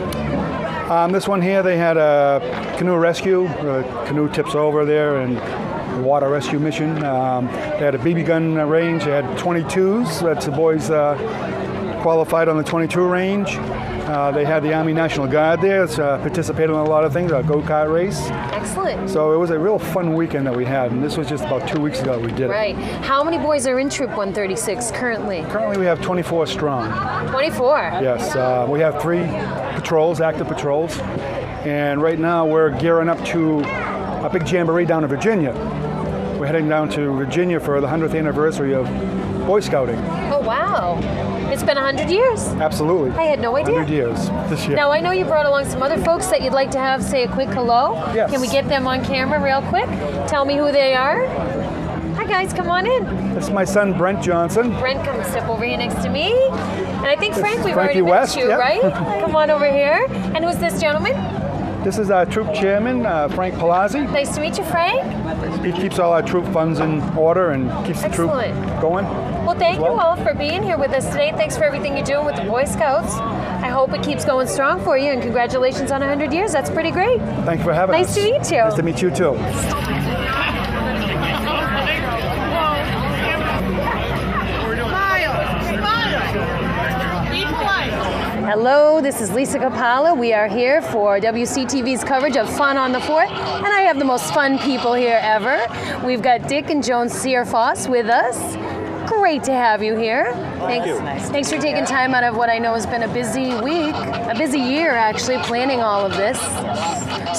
This one here, they had a canoe rescue. The canoe tips over there and water rescue mission. They had a BB gun range. They had 22s. That's the boys qualified on the 22 range. They had the Army National Guard there. Participated in a lot of things, a go-kart race. Excellent. So it was a real fun weekend that we had, and this was just about 2 weeks ago we did Right. How many boys are in Troop 136 currently? it. Currently we have 24 strong. 24. Yes, we have 3 patrols, active patrols, and right now we're gearing up to a big jamboree down in Virginia. We're heading down to Virginia for the 100th anniversary of Boy Scouting. Oh, wow. It's been 100 years. Absolutely. I had no idea. 100 years this year. Now, I know you brought along some other folks that you'd like to have say a quick hello. Yes. Can we get them on camera real quick? Tell me who they are. Hi, guys. Come on in. This is my son, Brent Johnson. Brent, come step over here next to me. And I think, This Frank, is we've Frankie already West, met you, yeah. right? Come on over here. And who's this gentleman? This is our troop chairman, Frank Palazzi. Nice to meet you, Frank. He keeps all our troop funds in order and keeps the troop Excellent. going. Well, thank as well. you all for being here with us today. Thanks for everything you're doing with the Boy Scouts. I hope it keeps going strong for you, and congratulations on 100 years. That's pretty great. Thank you for having Nice us. to meet you. Nice to meet you too. Hello, this is Lisa Capalla. We are here for WCTV's coverage of Fun on the Fort, and I have the most fun people here ever. We've got Dick and Joan Searfoss with us. Great to have you here. Thanks for taking time out of what I know has been a busy week, a busy year actually, planning all of this.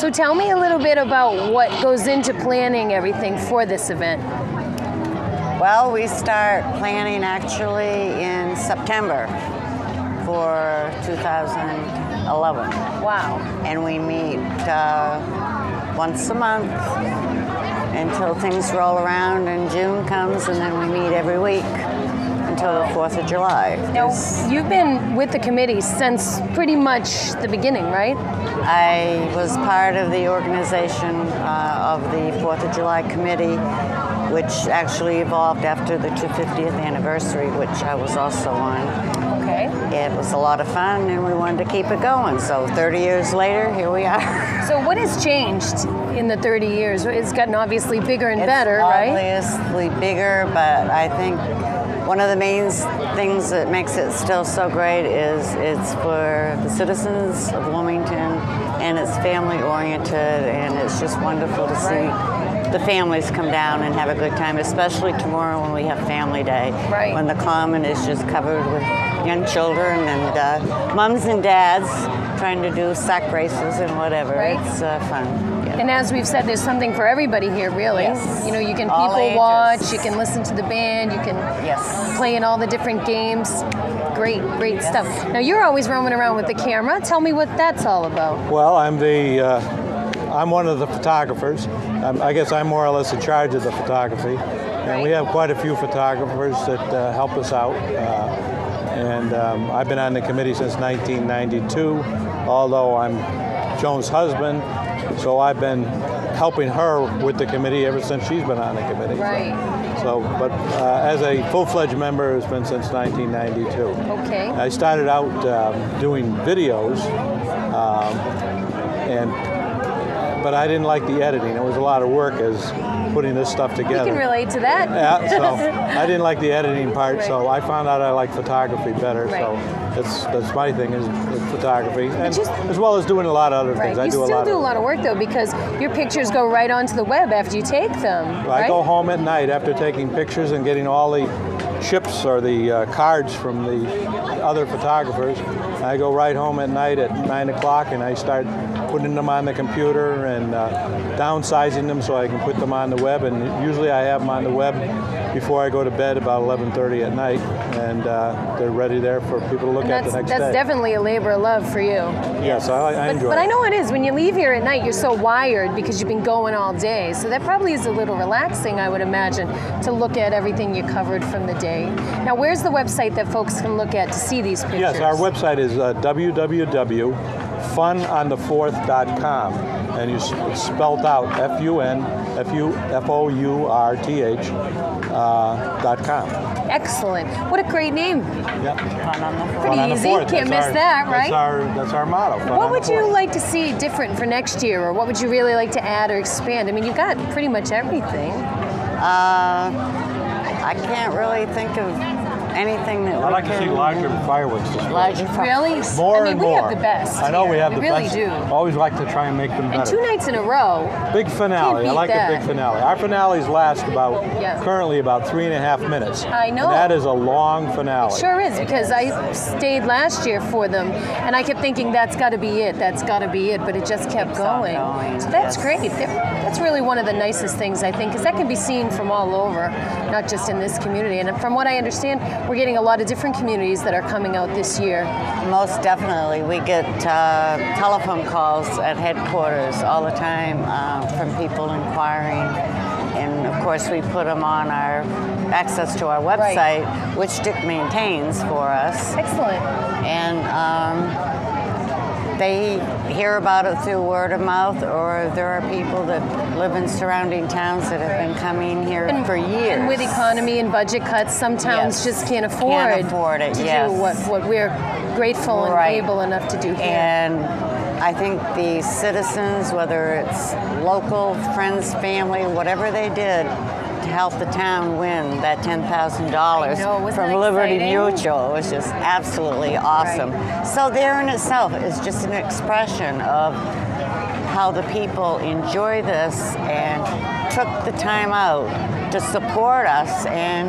So tell me a little bit about what goes into planning everything for this event. Well, we start planning actually in September for 2011. Wow. And we meet once a month until things roll around and June comes, and then we meet every week until the 4th of July. Now, you've been with the committee since pretty much the beginning, right? I was part of the organization of the 4th of July committee, which actually evolved after the 250th anniversary, which I was also on. Okay. It was a lot of fun, and we wanted to keep it going. So 30 years later, here we are. So what has changed in the 30 years? It's gotten obviously bigger and better, right? Obviously bigger, but I think one of the main things that makes it still so great is it's for the citizens of Wilmington, and it's family oriented, and it's just wonderful to see the families come down and have a good time, especially tomorrow when we have Family Day, right, when the common is just covered with young children and mums and dads trying to do sack races and whatever. Right. It's fun. Yeah. And as we've said, there's something for everybody here, really. Yes. You know, you can All people ages. watch, you can listen to the band, you can play in all the different games. Great stuff. Now, you're always roaming around with the camera. Tell me what that's all about. Well, I'm one of the photographers. I guess I'm more or less in charge of the photography. And we have quite a few photographers that help us out. I've been on the committee since 1992, although I'm Joan's husband, so I've been helping her with the committee ever since she's been on the committee. Right. But as a full-fledged member, it's been since 1992. Okay. I started out doing videos, but I didn't like the editing. It was a lot of work as putting this stuff together. We can relate to that. Yeah, so I didn't like the editing part, so I found out I like photography better. Right. So that's my thing is photography, and as well as doing a lot of other things. I You do a still lot do a of. lot of work though, because your pictures go right onto the web after you take them. I right? go home at night after taking pictures and getting all the chips or the cards from the other photographers. I go right home at night at 9 o'clock and I start putting them on the computer and downsizing them so I can put them on the web. And usually I have them on the web before I go to bed about 11:30 at night, and they're ready there for people to look at the next day. That's definitely a labor of love for you. Yes, I enjoy it. But I know it is. When you leave here at night, you're so wired because you've been going all day. So that probably is a little relaxing, I would imagine, to look at everything you covered from the day. Now, where's the website that folks can look at to see these pictures? Yes, our website is www.funonthefourth.com, and it's spelled out FUNFOURTH.com. Excellent. What a great name. Yep. Pretty easy. Can't miss that, right? That's our motto. What would you like to see different for next year, or what would you really like to add or expand? I mean, you've got pretty much everything. I can't really think of anything that I'd like to see larger fireworks displays. Larger Really? More I mean, and we more. have the best. I know here. we have the really best. do. Always like to try and make them better. And 2 nights in a row. Big finale. I Can't like beat a big that. finale. Our finales last Yeah. currently about 3.5 minutes. I know. And that is a long finale. It sure is, because I stayed last year for them, and I kept thinking that's got to be it, but it just kept going. So that's great. That's really one of the nicest things, I think, because that can be seen from all over, not just in this community. And from what I understand, we're getting a lot of different communities that are coming out this year. Most definitely. We get telephone calls at headquarters all the time from people inquiring. And of course, we put them on our access to our website, which Dick maintains for us. Excellent. And they hear about it through word of mouth, or there are people that live in surrounding towns that have been coming here for years. And with economy and budget cuts, some towns just can't afford it, to do what we're grateful and able enough to do here. And I think the citizens, whether it's local, friends, family, whatever they did to help the town win that $10,000 from Liberty Mutual, it was just absolutely awesome. So there in itself is just an expression of how the people enjoy this and took the time out to support us, and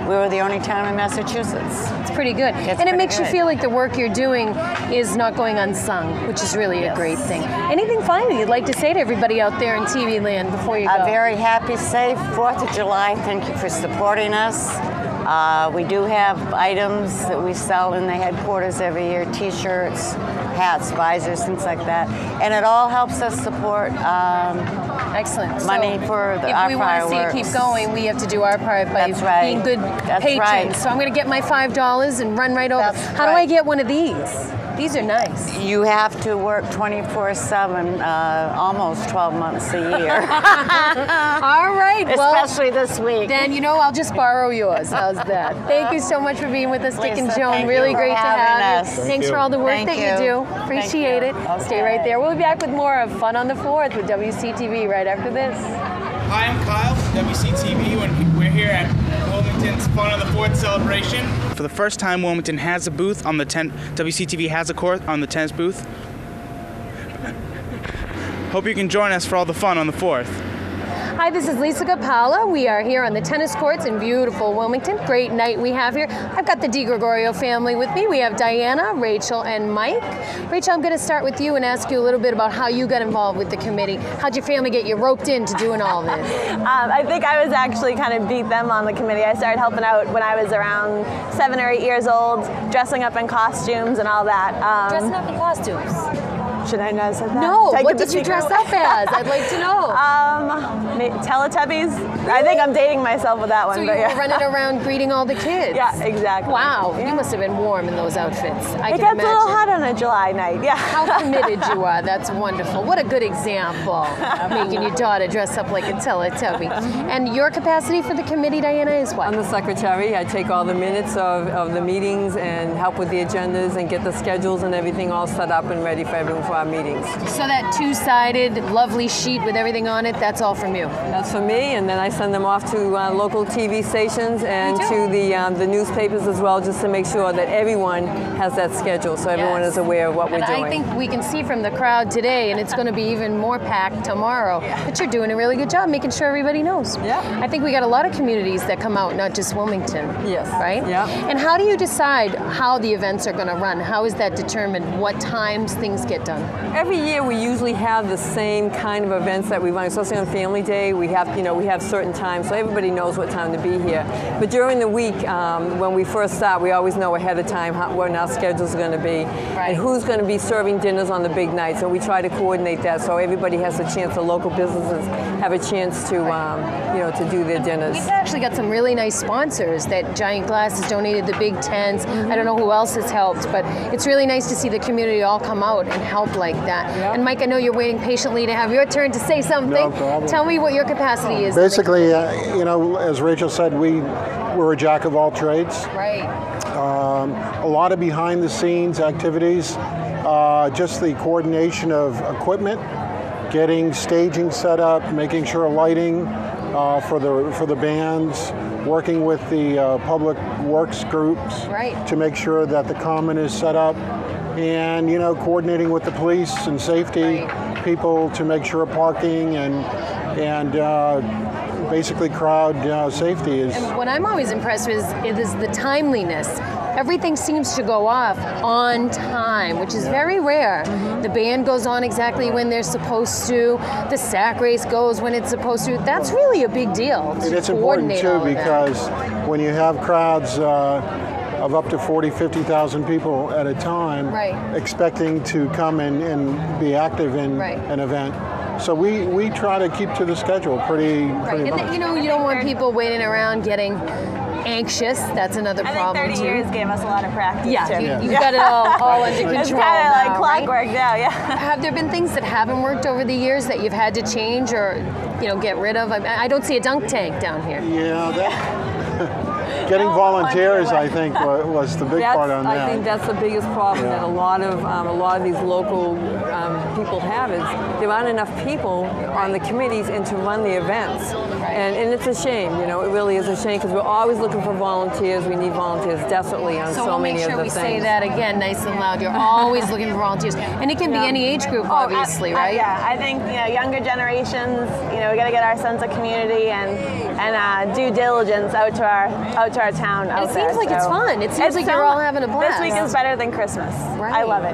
we were the only town in Massachusetts. It's pretty good. And it makes you feel like the work you're doing is not going unsung, which is really a great thing. Anything finally you'd like to say to everybody out there in TV land before you go? A very happy, safe 4th of July. Thank you for supporting us. We do have items that we sell in the headquarters every year, t-shirts, hats, visors, things like that. And it all helps us support excellent money for our fireworks. If we want to see it keep going, we have to do our part by being good patrons. So I'm going to get my $5 and run right over. How do I get one of these? These are nice. You have to work 24/7, almost 12 months a year. All right. Especially this week. Then, I'll just borrow yours. How's that? Thank you so much for being with us, Dick and Lisa, Joan. thank really you for great to having have us. you. Thanks for all the work Thank that you. you do. Appreciate it. Stay right there. We'll be back with more of Fun on the 4th with WCTV right after this. Hi, I'm Kyle from WCTV, and we're here at Wilmington's Fun on the 4th celebration. For the first time, Wilmington has a booth on the WCTV has a court on the tennis booth. Hope you can join us for all the fun on the 4th. Hi, this is Lisa Capalla. We are here on the tennis courts in beautiful Wilmington. Great night we have here. I've got the DiGregorio family with me. We have Diana, Rachel, and Mike. Rachel, I'm going to start with you and ask you a little bit about how you got involved with the committee. How'd your family get you roped into doing all this? I think I was actually kind of beat them on the committee. I started helping out when I was around 7 or 8 years old, dressing up in costumes and all that. Dressing up in costumes? Should I not have said that? No, what did you dress up as? I'd like to know. Teletubbies. Really? I think I'm dating myself with that one. So you but were running around greeting all the kids? Yeah, exactly. Wow, yeah. You must have been warm in those outfits. It gets a little hot on a July night, yeah. How committed you are, that's wonderful. What a good example, making your daughter dress up like a Teletubby. And your capacity for the committee, Diana, is what? I'm the secretary. I take all the minutes of the meetings and help with the agendas and get the schedules and everything all set up and ready for everyone for our meetings. So that two-sided, lovely sheet with everything on it, that's all from you? That's for me, and then I send them off to local TV stations and to the newspapers as well, just to make sure that everyone has that schedule, so everyone is aware of what we're doing. I think we can see from the crowd today, and it's going to be even more packed tomorrow, but you're doing a really good job making sure everybody knows. Yeah. I think we got a lot of communities that come out, not just Wilmington. Yes. Right? Yeah. And how do you decide how the events are going to run? How is that determined? What times things get done? Every year we usually have the same kind of events that we run, especially on Family Day. We have certain times, so everybody knows what time to be here. But during the week, when we first start, we always know ahead of time when our schedules are going to be and who's going to be serving dinners on the big nights. And we try to coordinate that so everybody has a chance. The local businesses have a chance to, to do their dinners. We've actually got some really nice sponsors. That Giant Glass has donated the big tents. I don't know who else has helped, but it's really nice to see the community all come out and help like that. And Mike, I know you're waiting patiently to have your turn to say something. No problem. Tell me what your capacity is. Basically, as Rachel said, we're a jack of all trades. Right. A lot of behind the scenes activities, just the coordination of equipment, getting staging set up, making sure lighting for the bands, working with the public works groups to make sure that the common is set up, and coordinating with the police and safety people to make sure parking and basically crowd safety is. And what I'm always impressed with is the timeliness. Everything seems to go off on time, which is very rare. The band goes on exactly when they're supposed to. The sack race goes when it's supposed to. That's really a big deal. And it's important too, because when you have crowds of up to 40, 50,000 people at a time, expecting to come and be active in an event. So we try to keep to the schedule pretty much. And you don't want people waiting around getting anxious. That's another problem. I think 30 years gave us a lot of practice. You've got it all under control. It's kind of like clockwork now, Have there been things that haven't worked over the years that you've had to change or get rid of? I don't see a dunk tank down here. Getting volunteers, I think, was the big part on that. I think that's the biggest problem that a lot of these local people have is there aren't enough people on the committees and to run the events. And it's a shame, it really is a shame because we're always looking for volunteers. We need volunteers desperately on so many of the things. So we'll make sure we say that again nice and loud. You're always looking for volunteers. And it can be any age group, obviously, right? Yeah, I think younger generations, we got to get our sense of community and due diligence out to our town. It seems like it's fun. It seems like you're all having a blast. This week is better than Christmas. I love it.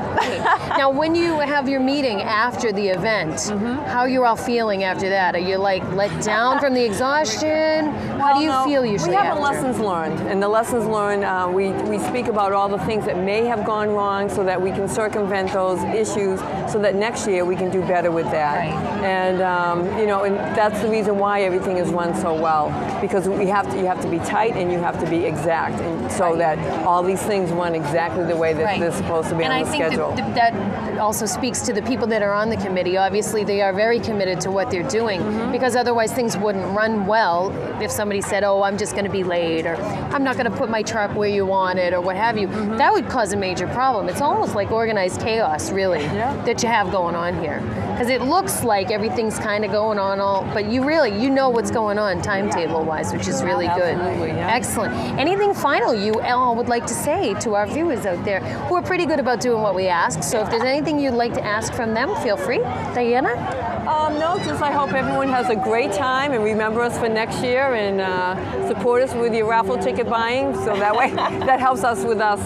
Now, when you have your meeting after the event, how are you all feeling after that? Are you let down from the exhaustion? How do you feel usually We have after? lessons learned, and the lessons learned, we speak about all the things that may have gone wrong so that we can circumvent those issues so that next year we can do better with that. And, and that's the reason why everything is run so well, because you have to be tight and you have to be exact, and so that all these things run exactly the way that they're supposed to be on the schedule. And I think that also speaks to the people that are on the committee. Obviously, they are very committed to what they're doing, because otherwise things wouldn't run well if somebody said, oh, I'm just going to be late, or I'm not going to put my truck where you want it, or what have you. That would cause a major problem. It's almost like organized chaos, really, that you have going on here. Because it looks like everything's kind of going on but you know what's going on timetable-wise, which is really good. Excellent. Anything final you all would like to say to our viewers out there who are pretty good about doing what we ask? So if there's anything you'd like to ask from them, feel free. Diana? No, just I hope everyone has a great time and remember us for next year and support us with your raffle ticket buying. So that way, that helps us with us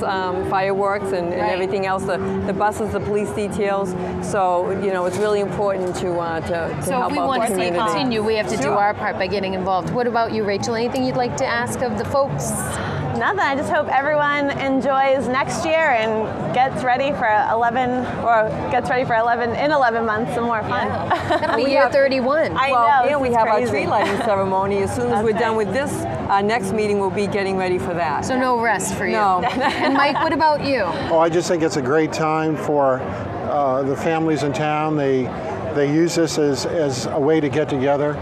fireworks and everything else, the buses, the police details. So it's really important to help out the community. So if we want to see it continue, we have to do our part by getting involved. What about you, Rachel? Anything you'd like to ask of the folks? Nothing. I just hope everyone enjoys next year and gets ready for 11 in 11 months, some more fun. That'll be year 31. I know. And we have our tree lighting ceremony. As soon as we're done with this, our next meeting will be getting ready for that. So no rest for you. No. And Mike, what about you? Oh, I just think it's a great time for the families in town. They use this as a way to get together,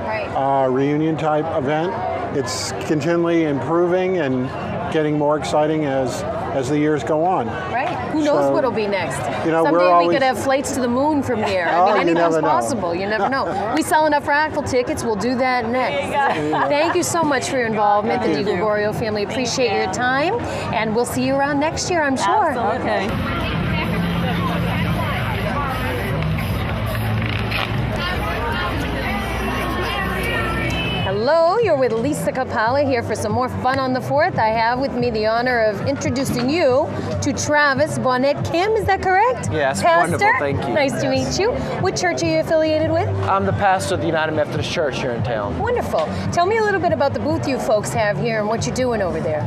reunion type event. It's continually improving and getting more exciting as the years go on. Right. Who knows what'll be next? Someday we could have flights to the moon from here. Anything's possible. You never know. We sell enough raffle tickets. We'll do that next. Thank you so much for your involvement, the DiGregorio family. Appreciate your time, and we'll see you around next year, I'm sure. Absolutely. Okay. Hello, you're with Lisa Capalla here for some more fun on the 4th. I have with me the honor of introducing you to Travis Bonnet Kim, is that correct? Yes, Pastor? wonderful, thank you. Nice to meet you. What church are you affiliated with? I'm the pastor of the United Methodist Church here in town. Wonderful. Tell me a little bit about the booth you folks have here and what you're doing over there.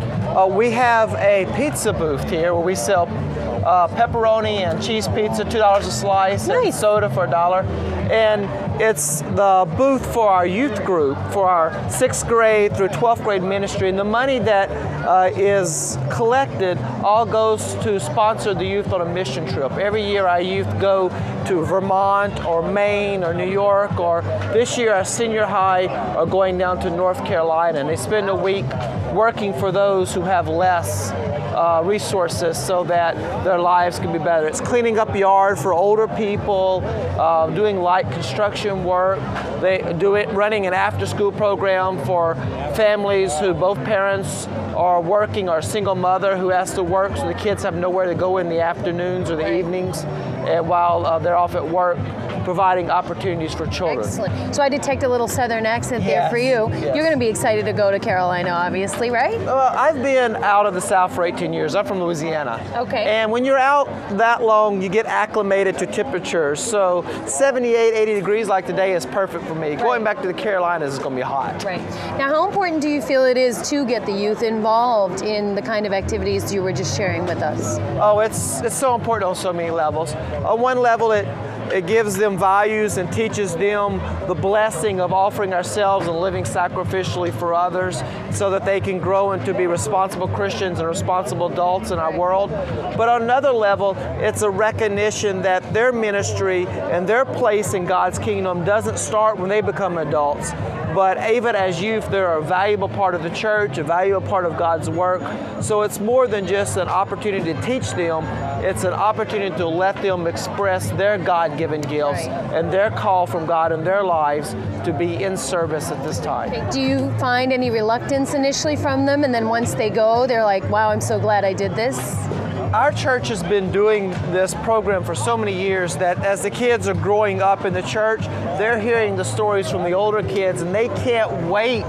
We have a pizza booth here where we sell pepperoni and cheese pizza, $2 a slice, and soda for $1. And it's the booth for our youth group, for our 6th grade through 12th grade ministry. And the money that is collected all goes to sponsor the youth on a mission trip. Every year our youth go to Vermont or Maine or New York, or this year our senior high are going down to North Carolina. And they spend a week working for those who have less resources so that their lives can be better. It's cleaning up yard for older people, doing light construction work. They do it running an after-school program for families who both parents are working, or a single mother who has to work, so the kids have nowhere to go in the afternoons or the evenings, and while they're off at work, providing opportunities for children. Excellent. So I detect a little Southern accent there for you. Yes. You're going to be excited to go to Carolina, obviously, right? I've been out of the South for 18 years. I'm from Louisiana. Okay. And when you're out that long, you get acclimated to temperatures. So 78, 80 degrees like today is perfect for me. Going back to the Carolinas is going to be hot. Right. Now, how important do you feel it is to get the youth involved in the kind of activities you were just sharing with us? Oh, it's so important on so many levels. On one level, it gives them values and teaches them the blessing of offering ourselves and living sacrificially for others so that they can grow into be responsible Christians and responsible adults in our world. But on another level, it's a recognition that their ministry and their place in God's kingdom doesn't start when they become adults. But even as youth, they're a valuable part of the church, a valuable part of God's work. So it's more than just an opportunity to teach them, it's an opportunity to let them express their God-given gifts and their call from God in their lives to be in service at this time. Do you find any reluctance initially from them, and then once they go, they're like, wow, I'm so glad I did this? Our church has been doing this program for so many years that as the kids are growing up in the church, they're hearing the stories from the older kids, and they can't wait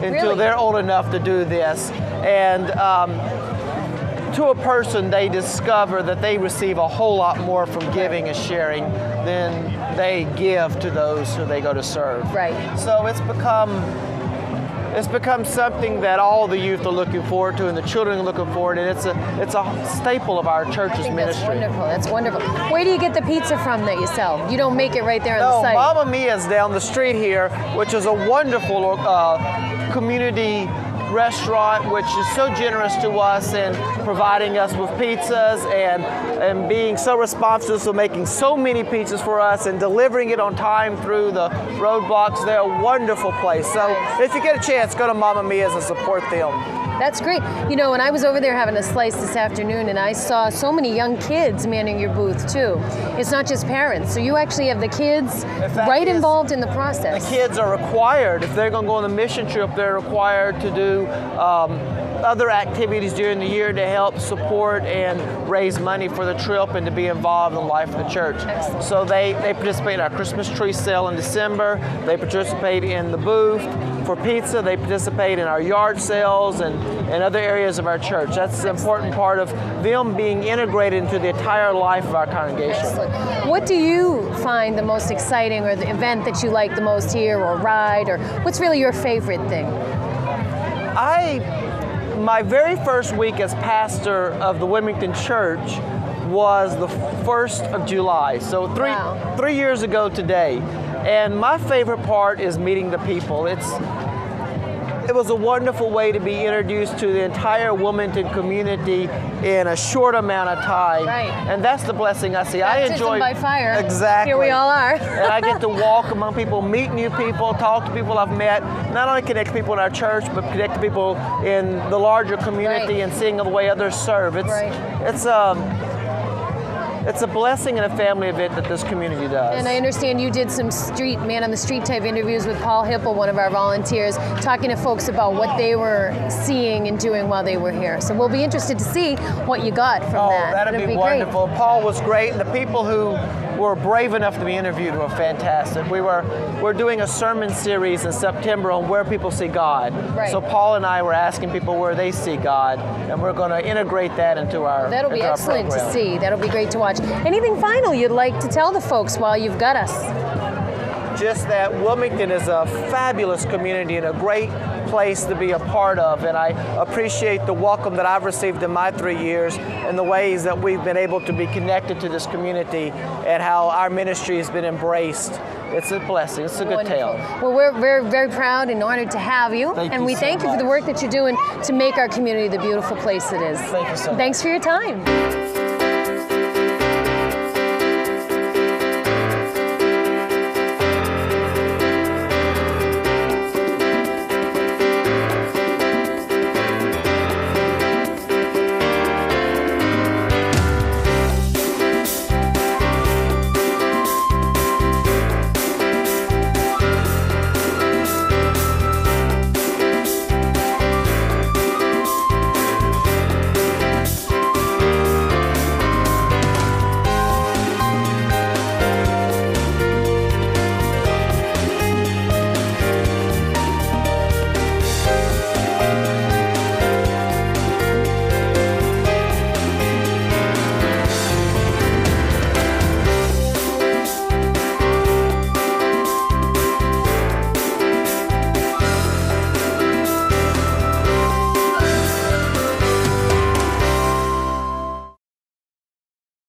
until they're old enough to do this. And to a person, they discover that they receive a whole lot more from giving and sharing than they give to those who they go to serve. Right. So it's become something that all the youth are looking forward to, and the children are looking forward to, and it's a staple of our church's ministry. That's wonderful. Where do you get the pizza from that you sell? You don't make it right there on the site? Mamma Mia's down the street here, which is a wonderful community restaurant which is so generous to us in providing us with pizzas and being so responsive, so making so many pizzas for us and delivering it on time through the roadblocks. They're a wonderful place. So if you get a chance, go to Mamma Mia's and support them. That's great. You know, when I was over there having a slice this afternoon, and I saw so many young kids manning your booth too. It's not just parents, so you actually have the kids right involved in the process. The kids are required, if they're going to go on the mission trip, they're required to do other activities during the year to help support and raise money for the trip and to be involved in the life of the church. So they participate in our Christmas tree sale in December. They participate in the booth for pizza. They participate in our yard sales and other areas of our church. That's an important part of them being integrated into the entire life of our congregation. Excellent. What do you find the most exciting, or the event that you like the most here, or ride, or what's really your favorite thing? My very first week as pastor of the Wilmington Church was the 1st of July, so three years ago today. And my favorite part is meeting the people. It was a wonderful way to be introduced to the entire Wilmington community in a short amount of time. Right. And that's the blessing I see. Baptism I enjoy by fire. Exactly. Here we all are. And I get to walk among people, meet new people, talk to people I've met. Not only connect people in our church, but connect to people in the larger community and seeing the way others serve. It's a blessing and a family event that this community does. And I understand you did some man on the street type interviews with Paul Hipple, one of our volunteers, talking to folks about what they were seeing and doing while they were here. So we'll be interested to see what you got from that. That'd be wonderful. Great. Paul was great, and the people who were brave enough to be interviewed were fantastic. We're doing a sermon series in September on where people see God. Right. So Paul and I were asking people where they see God, and we're going to integrate that into our That'll be into our excellent to program. see. That'll be great to watch. Anything final you'd like to tell the folks while you've got us? Just that Wilmington is a fabulous community and a great place to be a part of, and I appreciate the welcome that I've received in my 3 years and the ways that we've been able to be connected to this community and how our ministry has been embraced. It's a blessing. It's a good tale. Well, we're very, very proud and honored to have you. Thank and you we so thank you for the work that you're doing to make our community the beautiful place it is. Thank you so much. Thanks for your time.